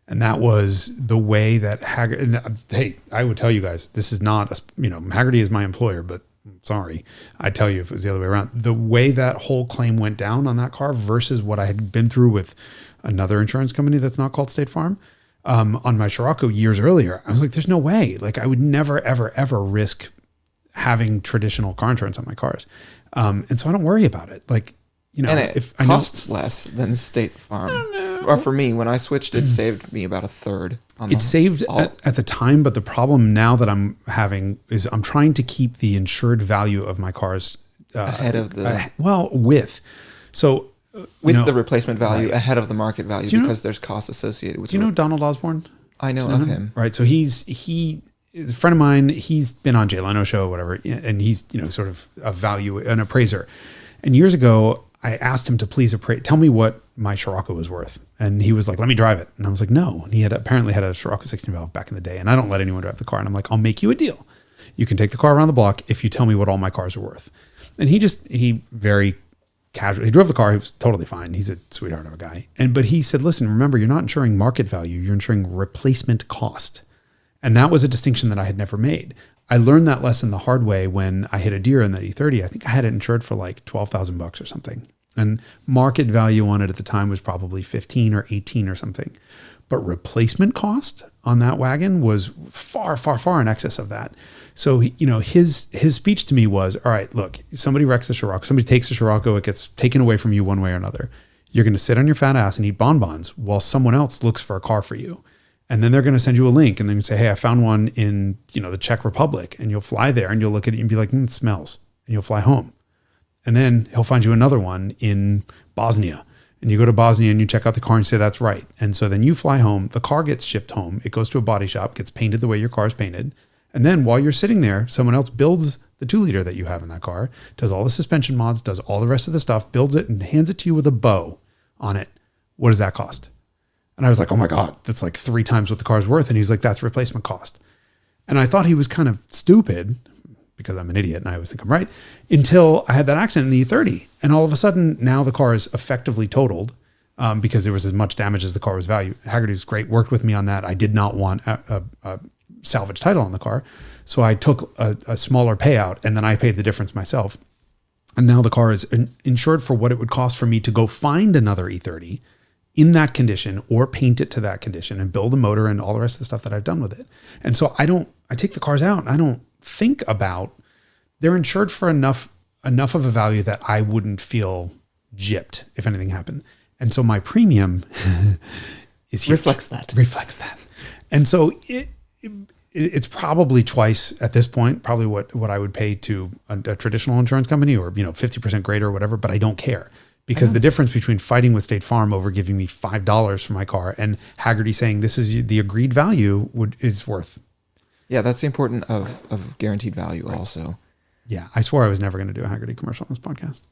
And that was the way that Hagerty, hey, I would tell you guys, this is not, Hagerty is my employer, but I'm sorry, I'd tell you if it was the other way around. The way that whole claim went down on that car versus what I had been through with another insurance company that's not called State Farm, on my Scirocco years earlier, I was like, there's no way. Like I would never, ever, ever risk having traditional car insurance on my cars. And so I don't worry about it. Like, and it costs less than State Farm. Or for me, when I switched, it saved me about a third. It saved at the time, but the problem now that I'm having is I'm trying to keep the insured value of my cars ahead of the with the replacement value ahead of the market value, because there's costs associated with. Do you know Donald Osborne? I know of him. Right. So he is a friend of mine. He's been on Jay Leno show, whatever, and he's sort of an appraiser. And years ago, I asked him to please tell me what my Scirocco was worth, and he was like, "Let me drive it." And I was like, "No." And he apparently had a Scirocco 16 valve back in the day, and I don't let anyone drive the car. And I'm like, "I'll make you a deal. You can take the car around the block if you tell me what all my cars are worth." And he very casually, he drove the car. He was totally fine. He's a sweetheart of a guy. But he said, "Listen, remember, you're not insuring market value. You're insuring replacement cost." And that was a distinction that I had never made. I learned that lesson the hard way when I hit a deer in that E30. I think I had it insured for like $12,000 or something. And market value on it at the time was probably 15 or 18 or something. But replacement cost on that wagon was far, far, far in excess of that. So, his speech to me was, all right, look, somebody wrecks the Scirocco, somebody takes the Scirocco, it gets taken away from you one way or another. You're going to sit on your fat ass and eat bonbons while someone else looks for a car for you. And then they're going to send you a link and then say, hey, I found one in, the Czech Republic, and you'll fly there and you'll look at it and be like, it smells, and you'll fly home. And then he'll find you another one in Bosnia, and you go to Bosnia and you check out the car and say, that's right. And so then you fly home, the car gets shipped home. It goes to a body shop, gets painted the way your car is painted. And then while you're sitting there, someone else builds the 2-liter that you have in that car, does all the suspension mods, does all the rest of the stuff, builds it and hands it to you with a bow on it. What does that cost? And I was like, oh my God, that's like 3 times what the car's worth. And he was like, that's replacement cost. And I thought he was kind of stupid because I'm an idiot and I always think I'm right, until I had that accident in the E30. And all of a sudden now the car is effectively totaled because there was as much damage as the car was valued. Hagerty was great, worked with me on that. I did not want a salvage title on the car. So I took a smaller payout and then I paid the difference myself. And now the car is insured for what it would cost for me to go find another E30 in that condition or paint it to that condition and build a motor and all the rest of the stuff that I've done with it. And so I take the cars out and I don't think about, they're insured for enough of a value that I wouldn't feel gypped if anything happened. And so my premium is huge. Reflects that. And so it's probably twice at this point, probably what I would pay to a traditional insurance company, or 50% greater or whatever. But I don't care, because the difference between fighting with State Farm over giving me $5 for my car and Hagerty saying this is the agreed value is worth. Yeah, that's the importance of guaranteed value also. Yeah, I swore I was never going to do a Hagerty commercial on this podcast.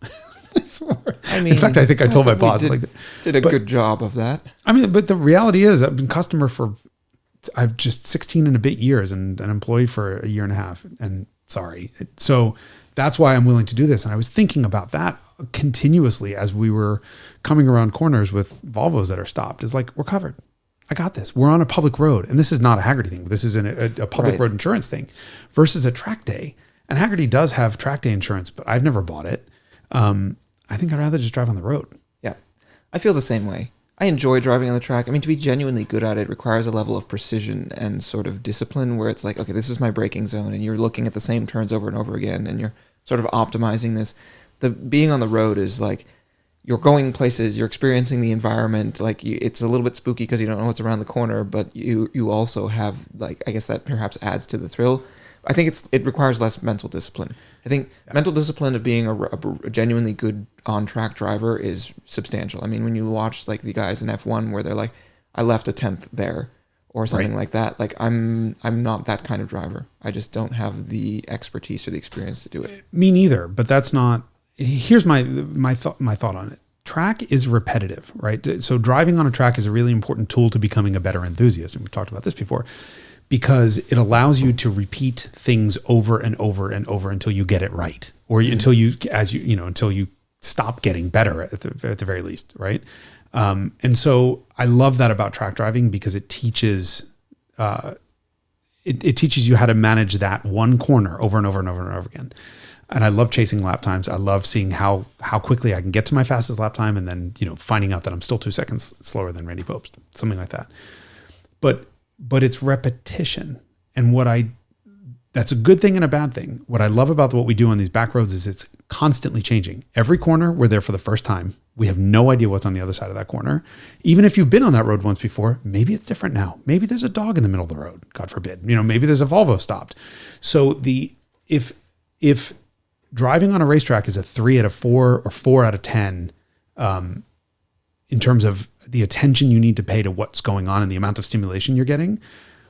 I swore. I mean, in fact, I think I told my boss. Did a good job of that. I mean, but the reality is, I've been customer for, I've just 16 and a bit years and an employee for a year and a half. And so that's why I'm willing to do this. And I was thinking about that continuously as we were coming around corners with Volvos that are stopped. It's like, we're covered. I got this. We're on a public road. And this is not a Hagerty thing. This is a public road insurance thing versus a track day. And Hagerty does have track day insurance, but I've never bought it. I think I'd rather just drive on the road. Yeah. I feel the same way. I enjoy driving on the track. I mean, to be genuinely good at it requires a level of precision and sort of discipline where it's like, okay, this is my braking zone, and you're looking at the same turns over and over again, and you're sort of optimizing this. The being on the road is like, you're going places, you're experiencing the environment. Like it's a little bit spooky because you don't know what's around the corner, but you also have, like, I guess that perhaps adds to the thrill. I think it requires less mental discipline. I think mental discipline of being a genuinely good on-track driver is substantial. I mean, when you watch like the guys in F1 where they're like, I left a 10th there or something like that. Like I'm not that kind of driver. I just don't have the expertise or the experience to do it. Me neither, but that's not, here's my thought on it. Track is repetitive, right? So driving on a track is a really important tool to becoming a better enthusiast. And we've talked about this before, because it allows you to repeat things over and over and over until you get it right, or until you stop getting better at the very least, right? And so I love that about track driving, because it teaches it teaches you how to manage that one corner over and over and over and over again. And I love chasing lap times. I love seeing how quickly I can get to my fastest lap time, and then finding out that I'm still 2 seconds slower than Randy Pobst, something like that. But it's repetition. And that's a good thing and a bad thing. What I love about what we do on these back roads is it's constantly changing. Every corner, we're there for the first time. We have no idea what's on the other side of that corner. Even if you've been on that road once before, maybe it's different now. Maybe there's a dog in the middle of the road, God forbid. Maybe there's a Volvo stopped. So if driving on a racetrack is a 3 out of 4 or 4 out of 10, in terms of the attention you need to pay to what's going on and the amount of stimulation you're getting,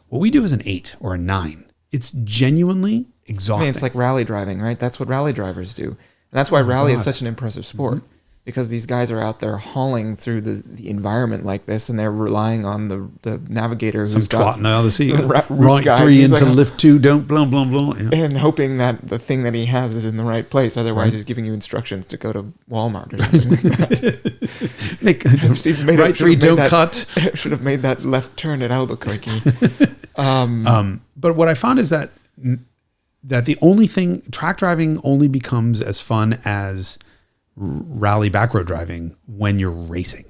what we do is an 8 or a 9. It's genuinely exhausting. I mean, it's like rally driving, right? That's what rally drivers do. And that's why rally is such an impressive sport, because these guys are out there hauling through the environment like this, and they're relying on the navigator who's twat in the other seat. Right 3 into lift 2, don't blah, blah, blah. Yeah. And hoping that the thing that he has is in the right place. Otherwise, he's giving you instructions to go to Walmart or something. Right 3, don't cut. Should have made that left turn at Albuquerque. But what I found is that the only thing, track driving only becomes as fun as rally backroad driving when you're racing.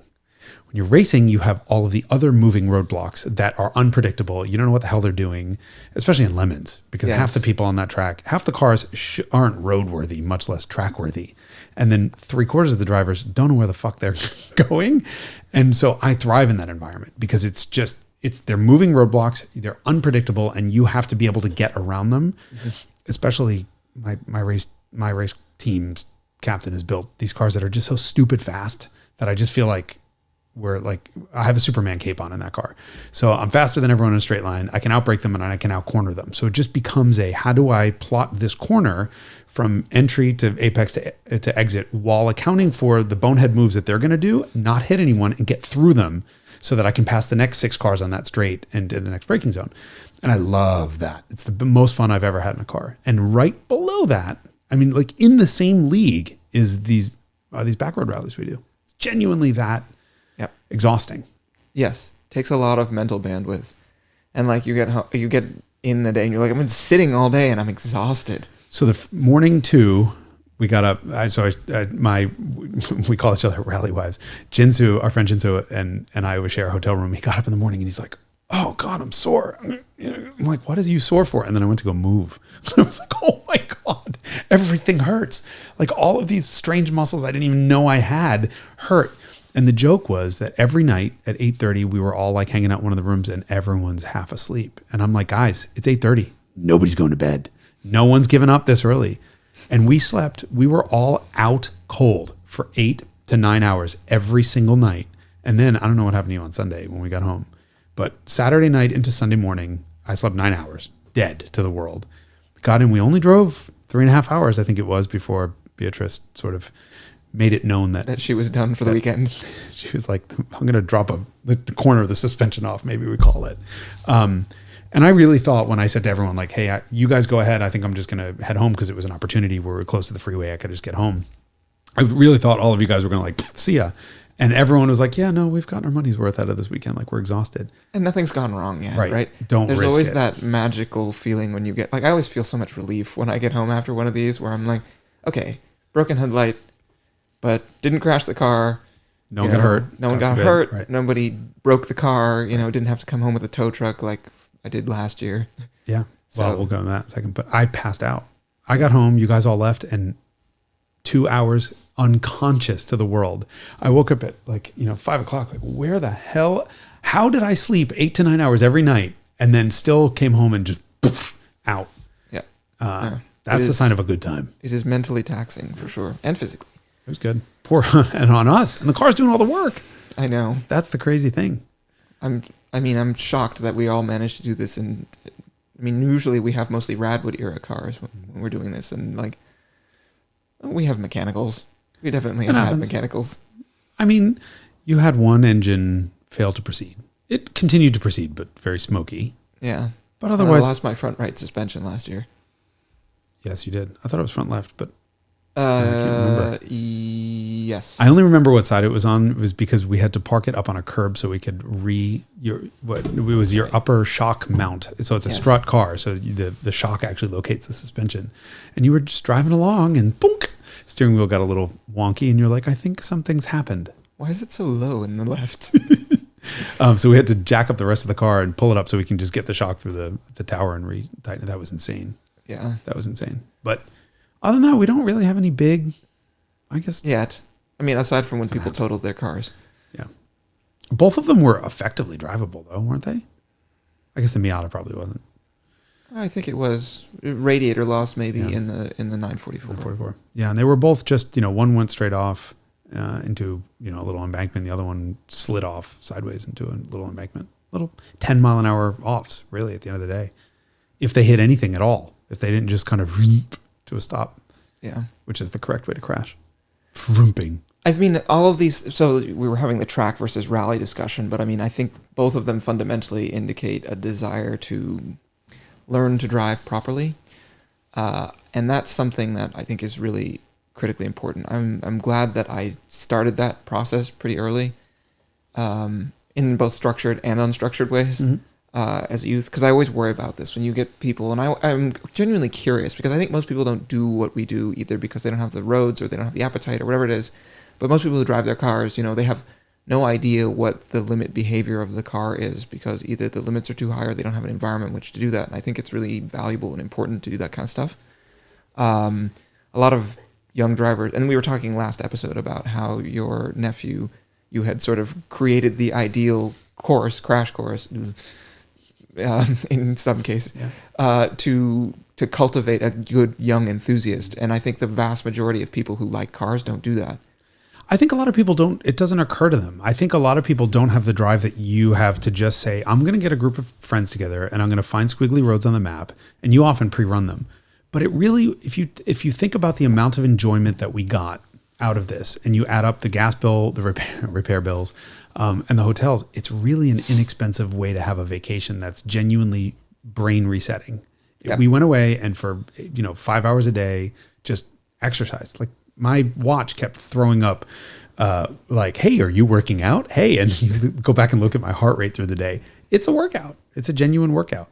When you're racing, you have all of the other moving roadblocks that are unpredictable. You don't know what the hell they're doing, especially in Lemons, because half the people on that track, half the cars aren't roadworthy, much less track-worthy. And then 3/4 of the drivers don't know where the fuck they're going. And so I thrive in that environment, because they're moving roadblocks, they're unpredictable, and you have to be able to get around them. Especially my race team's captain has built these cars that are just so stupid fast that I just feel like I have a Superman cape on in that car. So I'm faster than everyone in a straight line. I can outbrake them and I can outcorner them. So it just becomes how do I plot this corner from entry to apex to exit while accounting for the bonehead moves that they're going to do, not hit anyone, and get through them so that I can pass the next 6 cars on that straight and in the next braking zone. And I love that. It's the most fun I've ever had in a car. And right below that, I mean, like in the same league is these backroad rallies we do. It's genuinely that exhausting. Yes. Takes a lot of mental bandwidth. And like you get in the day and you're like, I've been sitting all day and I'm exhausted. So the morning 2, we got up. We call each other rally wives. Jinsu, our friend Jinsu, and I would share a hotel room. He got up in the morning and he's like, "Oh God, I'm sore." I'm like, "What is you sore for?" And then I went to go move. I was like, "Oh my God, everything hurts." Like all of these strange muscles I didn't even know I had hurt. And the joke was that every night at 8:30, we were all like hanging out in one of the rooms and everyone's half asleep. And I'm like, guys, it's 8:30. Nobody's going to bed. No one's giving up this early. And we were all out cold for 8 to 9 hours every single night. And then I don't know what happened to you on Sunday when we got home, but Saturday night into Sunday morning, I slept 9 hours, dead to the world. Got in, we only drove 3.5 hours, I think it was, before Beatrice sort of made it known that she was done for the weekend. She was like, I'm going to drop the corner of the suspension off, maybe we call it. And I really thought when I said to everyone, like, hey, you guys go ahead. I think I'm just going to head home because it was an opportunity where we were close to the freeway. I could just get home. I really thought all of you guys were going to like, see ya. And everyone was like, yeah, no, we've gotten our money's worth out of this weekend. Like, we're exhausted. And nothing's gone wrong yet, right? Don't There's risk always it. that magical feeling when you get, like, I always feel so much relief when I get home after one of these where I'm like, okay, broken headlight, but didn't crash the car. No one got hurt. No one got hurt. Right. Nobody broke the car. Didn't have to come home with a tow truck like I did last year. Yeah. Well, we'll go into that in a second. But I passed out. I got home. You guys all left. And 2 hours unconscious to the world. I woke up at 5 o'clock. Like, where the hell? How did I sleep 8 to 9 hours every night and then still came home and just poof, out? Yeah. That's the sign of a good time. It is mentally taxing for sure. And physically. It was good. Poor and on us. And the car's doing all the work. I know. That's the crazy thing. I'm shocked that we all managed to do this. And usually we have mostly Radwood era cars when we're doing this. And we have mechanicals. We definitely have mechanicals. You had one engine fail to proceed. It continued to proceed, but very smoky. Yeah. But otherwise, I lost my front right suspension last year. Yes, you did. I thought it was front left, but I can't remember. Yes. I only remember what side it was on. It was because we had to park it up on a curb so we could it was your upper shock mount. So it's a strut car. So the shock actually locates the suspension. And you were just driving along and boonk, steering wheel got a little wonky and you're like, I think something's happened. Why is it so low in the left? So we had to jack up the rest of the car and pull it up so we can just get the shock through the tower and retighten it. That was insane. Yeah. That was insane. But other than that, we don't really have any big, I guess. Yet. Aside from when people totaled their cars. Yeah. Both of them were effectively drivable, though, weren't they? I guess the Miata probably wasn't. I think it was radiator loss maybe in the 944. 944. Yeah, and they were both just, one went straight off into, a little embankment. The other one slid off sideways into a little embankment. Little 10-mile-an-hour offs, really, at the end of the day. If they hit anything at all. If they didn't just kind of reap to a stop. Yeah. Which is the correct way to crash. Vrooming. All of these, so we were having the track versus rally discussion, but I think both of them fundamentally indicate a desire to learn to drive properly. And that's something that I think is really critically important. I'm glad that I started that process pretty early, in both structured and unstructured ways. Mm-hmm. As a youth, because I always worry about this when you get people, and I'm genuinely curious because I think most people don't do what we do either because they don't have the roads or they don't have the appetite or whatever it is. But most people who drive their cars, they have no idea what the limit behavior of the car is because either the limits are too high or they don't have an environment in which to do that. And I think it's really valuable and important to do that kind of stuff. A lot of young drivers, and we were talking last episode about how your nephew, you had sort of created the ideal crash course. In some cases, to cultivate a good young enthusiast. And I think the vast majority of people who like cars don't do that. I think a lot of people don't, it doesn't occur to them. I think a lot of people don't have the drive that you have to just say, I'm going to get a group of friends together and I'm going to find squiggly roads on the map. And you often pre-run them. But it really, if you think about the amount of enjoyment that we got out of this and you add up the gas bill, the repair bills, and the hotels, it's really an inexpensive way to have a vacation that's genuinely brain resetting. Yep. We went away and for 5 hours a day, just exercised. Like my watch kept throwing up hey, are you working out? Hey, and you go back and look at my heart rate through the day. It's a workout. It's a genuine workout.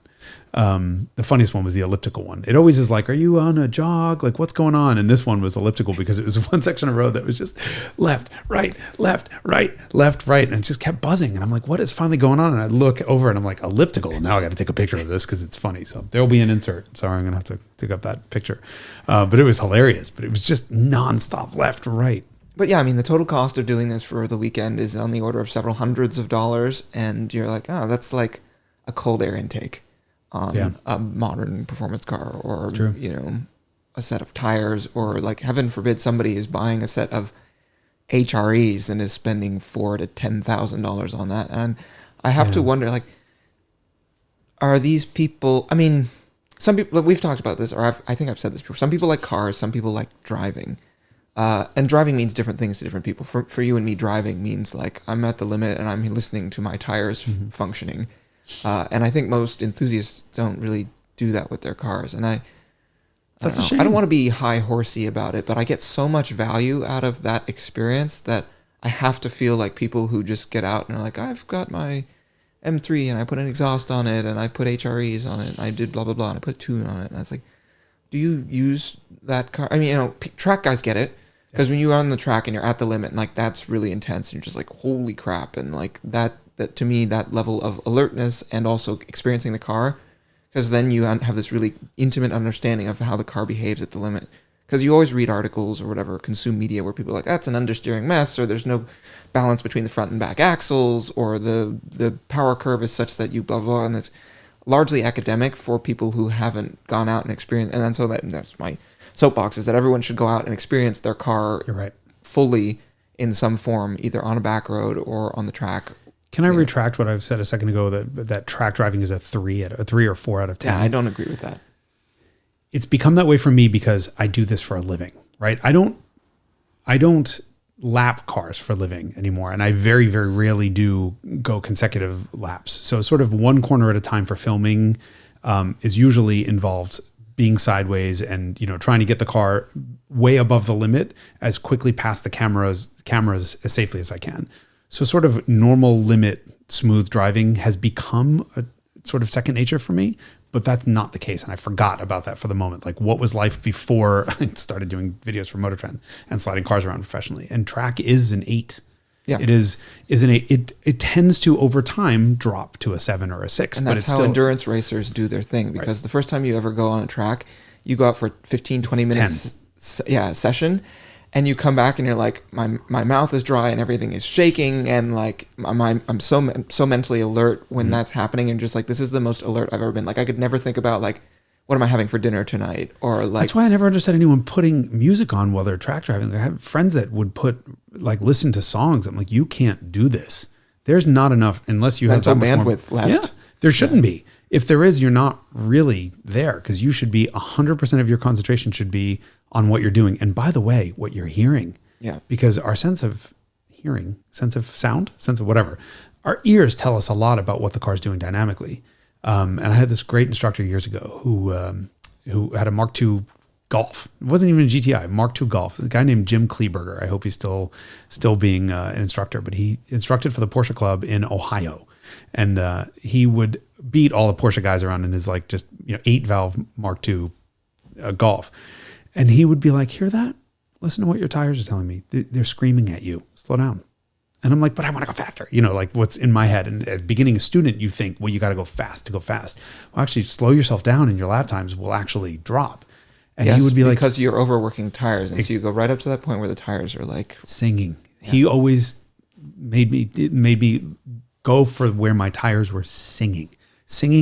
The funniest one was the elliptical one. It always is like, are you on a jog? Like what's going on? And this one was elliptical because it was one section of road that was just left, right, left, right, left, right. And it just kept buzzing. And I'm like, what is finally going on? And I look over and I'm like, elliptical. And now I got to take a picture of this because it's funny. So there'll be an insert. Sorry, I'm going to have to dig up that picture. But it was hilarious, but it was just nonstop left, right. But yeah, I mean, the total cost of doing this for the weekend is on the order of several hundreds of dollars, and you're like, oh, that's like a cold air intake on a modern performance car, or you know, a set of tires, or like heaven forbid somebody is buying a set of HREs and is spending $4,000 to $10,000 on that. And I have to wonder, like, are these people? I mean, some people, we've talked about this, or I think I've said this before. Some people like cars, some people like driving. And driving means different things to different people. For you and me, driving means like I'm at the limit and I'm listening to my tires functioning. And I think most enthusiasts don't really do that with their cars. And I don't want to be high horsey about it, but I get so much value out of that experience that I have to feel like people who just get out and are like, I've got my M3 and I put an exhaust on it and I put HREs on it and I did blah, blah, blah, and I put a tune on it. And I was like, do you use that car? I mean, you know, track guys get it. Because when you're on the track and you're at the limit, and like that's really intense, and you're just like, holy crap, and like that to me, that level of alertness and also experiencing the car, because then you have this really intimate understanding of how the car behaves at the limit. Because you always read articles or whatever, consume media where people are like, that's an understeering mess, or there's no balance between the front and back axles, or the power curve is such that you blah blah, and it's largely academic for people who haven't gone out and experienced. And then so that's my soapbox, is that everyone should go out and experience their car fully in some form, either on a back road or on the track. Can I retract what I've said a second ago, that track driving is a 3 or 4 out of 10? Yeah, I don't agree with that. It's become that way for me because I do this for a living, right? I don't lap cars for a living anymore, and I very, very rarely do go consecutive laps. So sort of one corner at a time for filming is usually involves being sideways and, you know, trying to get the car way above the limit as quickly past the cameras as safely as I can. So sort of normal limit smooth driving has become a sort of second nature for me, but that's not the case. And I forgot about that for the moment. Like, what was life before I started doing videos for Motor Trend and sliding cars around professionally? And track is an 8. Yeah. It is an 8. It tends to over time drop to a 7 or a 6. And that's how endurance racers do their thing, because the first time you ever go on a track, you go out for 15, 20 minutes session, and you come back and you're like, my mouth is dry and everything is shaking, and like I'm so mentally alert when that's happening, and just like, this is the most alert I've ever been. Like, I could never think about like, what am I having for dinner tonight? Or like, that's why I never understood anyone putting music on while they're track driving. I have friends that would listen to songs. I'm like, you can't do this. There's not enough, unless you have mental bandwidth left. Yeah, there shouldn't be. If there is, you're not really there, because you should be 100% of your concentration should be on what you're doing. And by the way, what you're hearing. Yeah. Because our sense of hearing, sense of sound, sense of whatever, our ears tell us a lot about what the car's doing dynamically. And I had this great instructor years ago who had a Mark II Golf. It wasn't even a GTI, Mark II Golf. A guy named Jim Kleberger. I hope he's still being an instructor, but he instructed for the Porsche Club in Ohio. And he would beat all the Porsche guys around in his 8-valve Mark II Golf. And he would be like, hear that? Listen to what your tires are telling me. They're screaming at you. Slow down. And I'm like, but I want to go faster. You know, like what's in my head. And at beginning a student, you think, well, you got to go fast to go fast. Well, actually slow yourself down and your lap times will actually drop. And yes, he would be like, because you're overworking tires. And so you go right up to that point where the tires are like singing. Yeah. He always made me go for where my tires were singing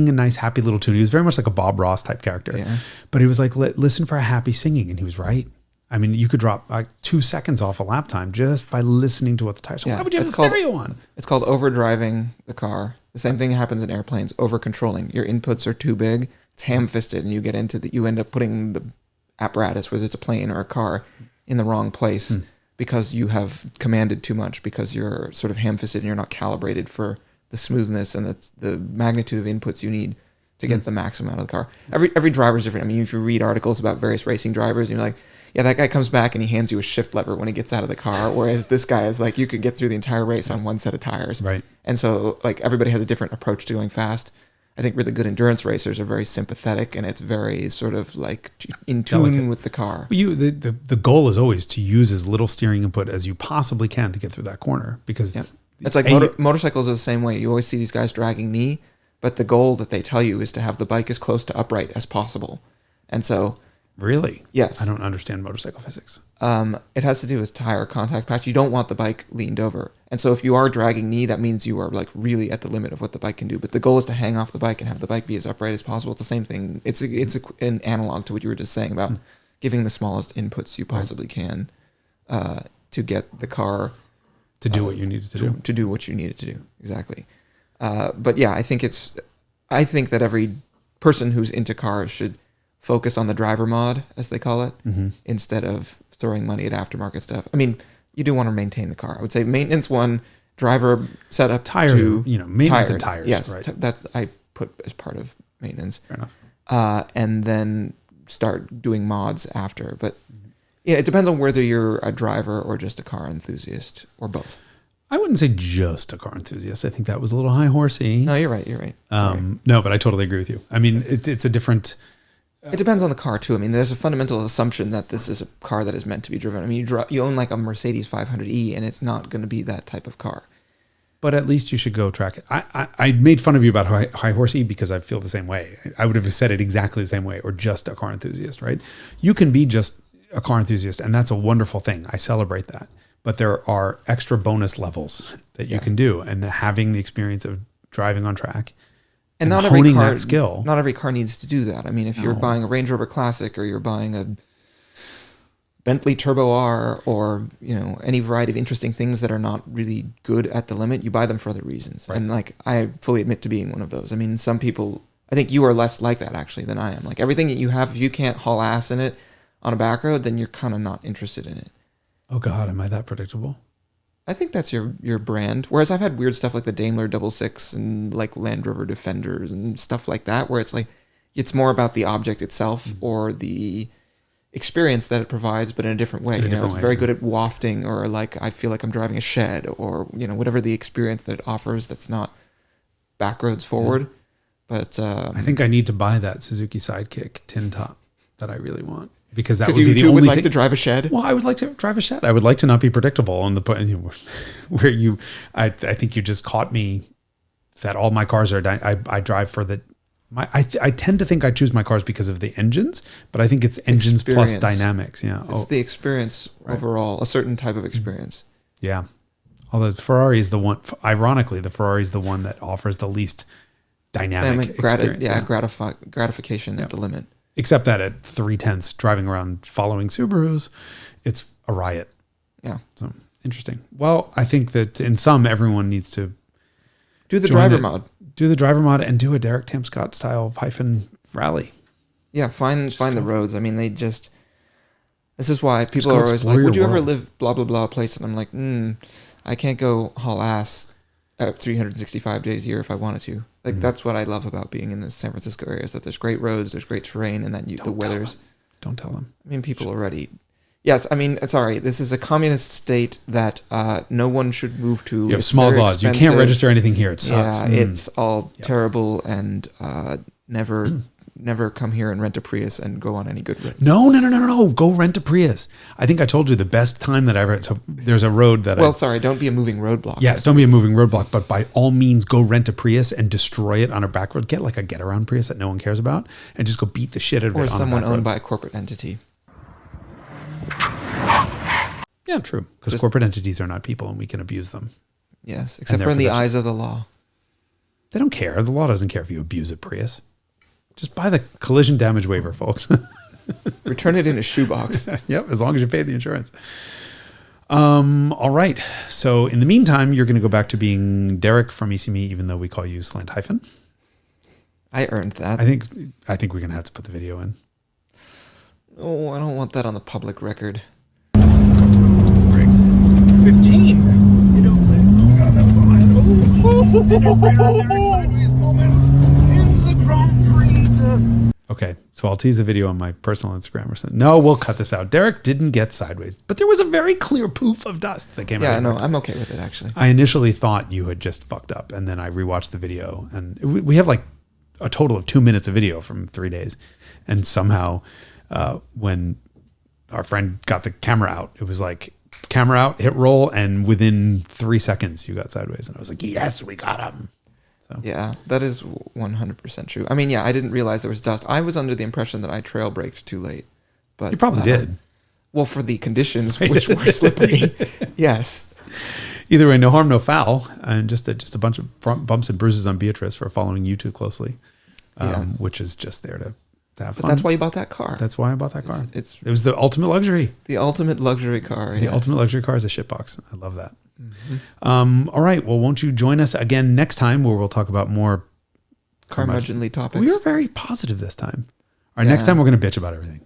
a nice, happy little tune. He was very much like a Bob Ross type character, but he was like, listen for a happy singing. And he was right. I mean, you could drop like 2 seconds off a lap time just by listening to what the tires. So why would you have the stereo on? It's called overdriving the car. The same thing happens in airplanes. Over controlling. Your inputs are too big. It's ham-fisted, and you end up putting the apparatus, whether it's a plane or a car, in the wrong place because you have commanded too much, because you're sort of ham-fisted and you're not calibrated for the smoothness and the magnitude of inputs you need to get the maximum out of the car. Every driver's different. I mean, if you read articles about various racing drivers, you're like, yeah, that guy comes back and he hands you a shift lever when he gets out of the car, whereas this guy is like, you could get through the entire race on one set of tires. Right. And so like everybody has a different approach to going fast. I think really good endurance racers are very sympathetic, and it's very sort of like in tune with the car. The goal is always to use as little steering input as you possibly can to get through that corner, because it's like motorcycles are the same way. You always see these guys dragging knee, but the goal that they tell you is to have the bike as close to upright as possible. And so really? Yes. I don't understand motorcycle physics. It has to do with tire contact patch. You don't want the bike leaned over. And so if you are dragging knee, that means you are like really at the limit of what the bike can do. But the goal is to hang off the bike and have the bike be as upright as possible. It's the same thing. It's an analog to what you were just saying about giving the smallest inputs you possibly can to get the car to do what you needed to do. To do what you needed to do. Exactly. But yeah, I think that every person who's into cars should focus on the driver mod, as they call it, instead of throwing money at aftermarket stuff. I mean, you do want to maintain the car. I would say maintenance one, driver setup tire, two, maintenance and tires. Yes, right. That's I put as part of maintenance. Fair enough. And then start doing mods after. But yeah, it depends on whether you're a driver or just a car enthusiast or both. I wouldn't say just a car enthusiast. I think that was a little high horsey. No, you're right. You're right. No, but I totally agree with you. I mean, it's a different. It depends on the car too. I mean, there's a fundamental assumption that this is a car that is meant to be driven. I mean, you own like a Mercedes 500e, and it's not going to be that type of car. But at least you should go track it. I made fun of you about high horsey because I feel the same way. I would have said it exactly the same way, or just a car enthusiast, right? You can be just a car enthusiast, and that's a wonderful thing. I celebrate that. But there are extra bonus levels that you can do, and having the experience of driving on track. And not honing that skill. Not every car needs to do that. I mean, if you're buying a Range Rover Classic, or you're buying a Bentley Turbo R, or any variety of interesting things that are not really good at the limit, you buy them for other reasons. Right. And like, I fully admit to being one of those. I mean, some people, I think you are less like that actually than I am. Like, everything that you have, if you can't haul ass in it on a back road, then you're kind of not interested in it. Oh God, am I that predictable? I think that's your brand. Whereas I've had weird stuff like the Daimler 66 and like Land Rover Defenders and stuff like that, where it's like, it's more about the object itself or the experience that it provides, but in a different way. It's very good at wafting, or like, I feel like I'm driving a shed, or, whatever the experience that it offers that's not backroads forward. But I think I need to buy that Suzuki Sidekick tin top that I really want. Because that would be the you only would like thing. to drive a shed? Well, I would like to drive a shed. I would like to not be predictable on the point where I think you just caught me that all my cars are, I drive for I tend to think I choose my cars because of the engines, but I think it's engines plus dynamics. Yeah. It's the experience overall, a certain type of experience. Yeah. Although Ferrari is the one, ironically, the Ferrari is the one that offers the least dynamic experience. Gratification at the limit. Except that at 3/10 driving around following Subarus, it's a riot. Yeah. So interesting. Well, I think that in some, everyone needs to do the driver mod. Do the driver mod and do a Derek Tam-Scott style Hyphen Rally. Yeah, find the roads. I mean, this is why people are always like, would you ever live blah, blah, blah place? And I'm like, I can't go haul ass 365 days a year if I wanted to. Like, that's what I love about being in the San Francisco area, is that there's great roads, there's great terrain, and that the weather's... Don't tell them. I mean, people already... Yes, I mean, sorry, this is a communist state that no one should move to. You have small laws. You can't register anything here. It sucks. Yeah, it's all terrible, and never come here and rent a Prius and go on any good roads. No. Go rent a Prius. I think I told you the best time that I ever... So there's a road that don't be a moving roadblock. Yes, don't be a moving roadblock, but by all means, go rent a Prius and destroy it on a back road. Get like a get-around Prius that no one cares about, and just go beat the shit out of it on a back road. Or someone owned by a corporate entity. Yeah, true. Because corporate entities are not people, and we can abuse them. Yes, except for in the eyes of the law. They don't care. The law doesn't care if you abuse a Prius. Just buy the collision damage waiver, folks. Return it in a shoebox. Yep, as long as you pay the insurance. All right. So in the meantime, you're going to go back to being Derek from ECME, even though we call you Slant Hyphen. I earned that. I think we're going to have to put the video in. Oh, I don't want that on the public record. 15. You don't say. Oh God, that was a line. And a rear Derek sideways moment in the Grand Prix. Okay, so I'll tease the video on my personal Instagram or something. No, we'll cut this out. Derek didn't get sideways, but there was a very clear poof of dust that came out. Yeah, no, I'm okay with it, actually. I initially thought you had just fucked up, and then I rewatched the video, and we have like a total of 2 minutes of video from 3 days, and somehow when our friend got the camera out, it was like, camera out, hit roll, and within 3 seconds you got sideways, and I was like, yes, we got him. So yeah, that is 100% true. I mean, yeah, I didn't realize there was dust. I was under the impression that I trail braked too late, but you probably did. Well, for the conditions, which were slippery. Yes. Either way, no harm, no foul, and just a bunch of bumps and bruises on Beatrice for following you too closely, which is just there to have fun. But that's why you bought that car. That's why I bought that car. It was the ultimate luxury. The ultimate luxury car. The ultimate luxury car is a shitbox. I love that. Mm-hmm. All right. Well, won't you join us again next time where we'll talk about more curmudgeonly topics? We were very positive this time. All right. Next time we're going to bitch about everything.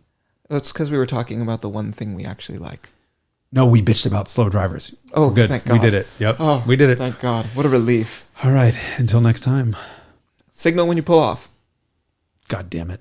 It's because we were talking about the one thing we actually like. No, we bitched about slow drivers. Oh, we're good. Thank God. We did it. Yep. Oh, we did it. Thank God. What a relief. All right. Until next time. Signal when you pull off. God damn it.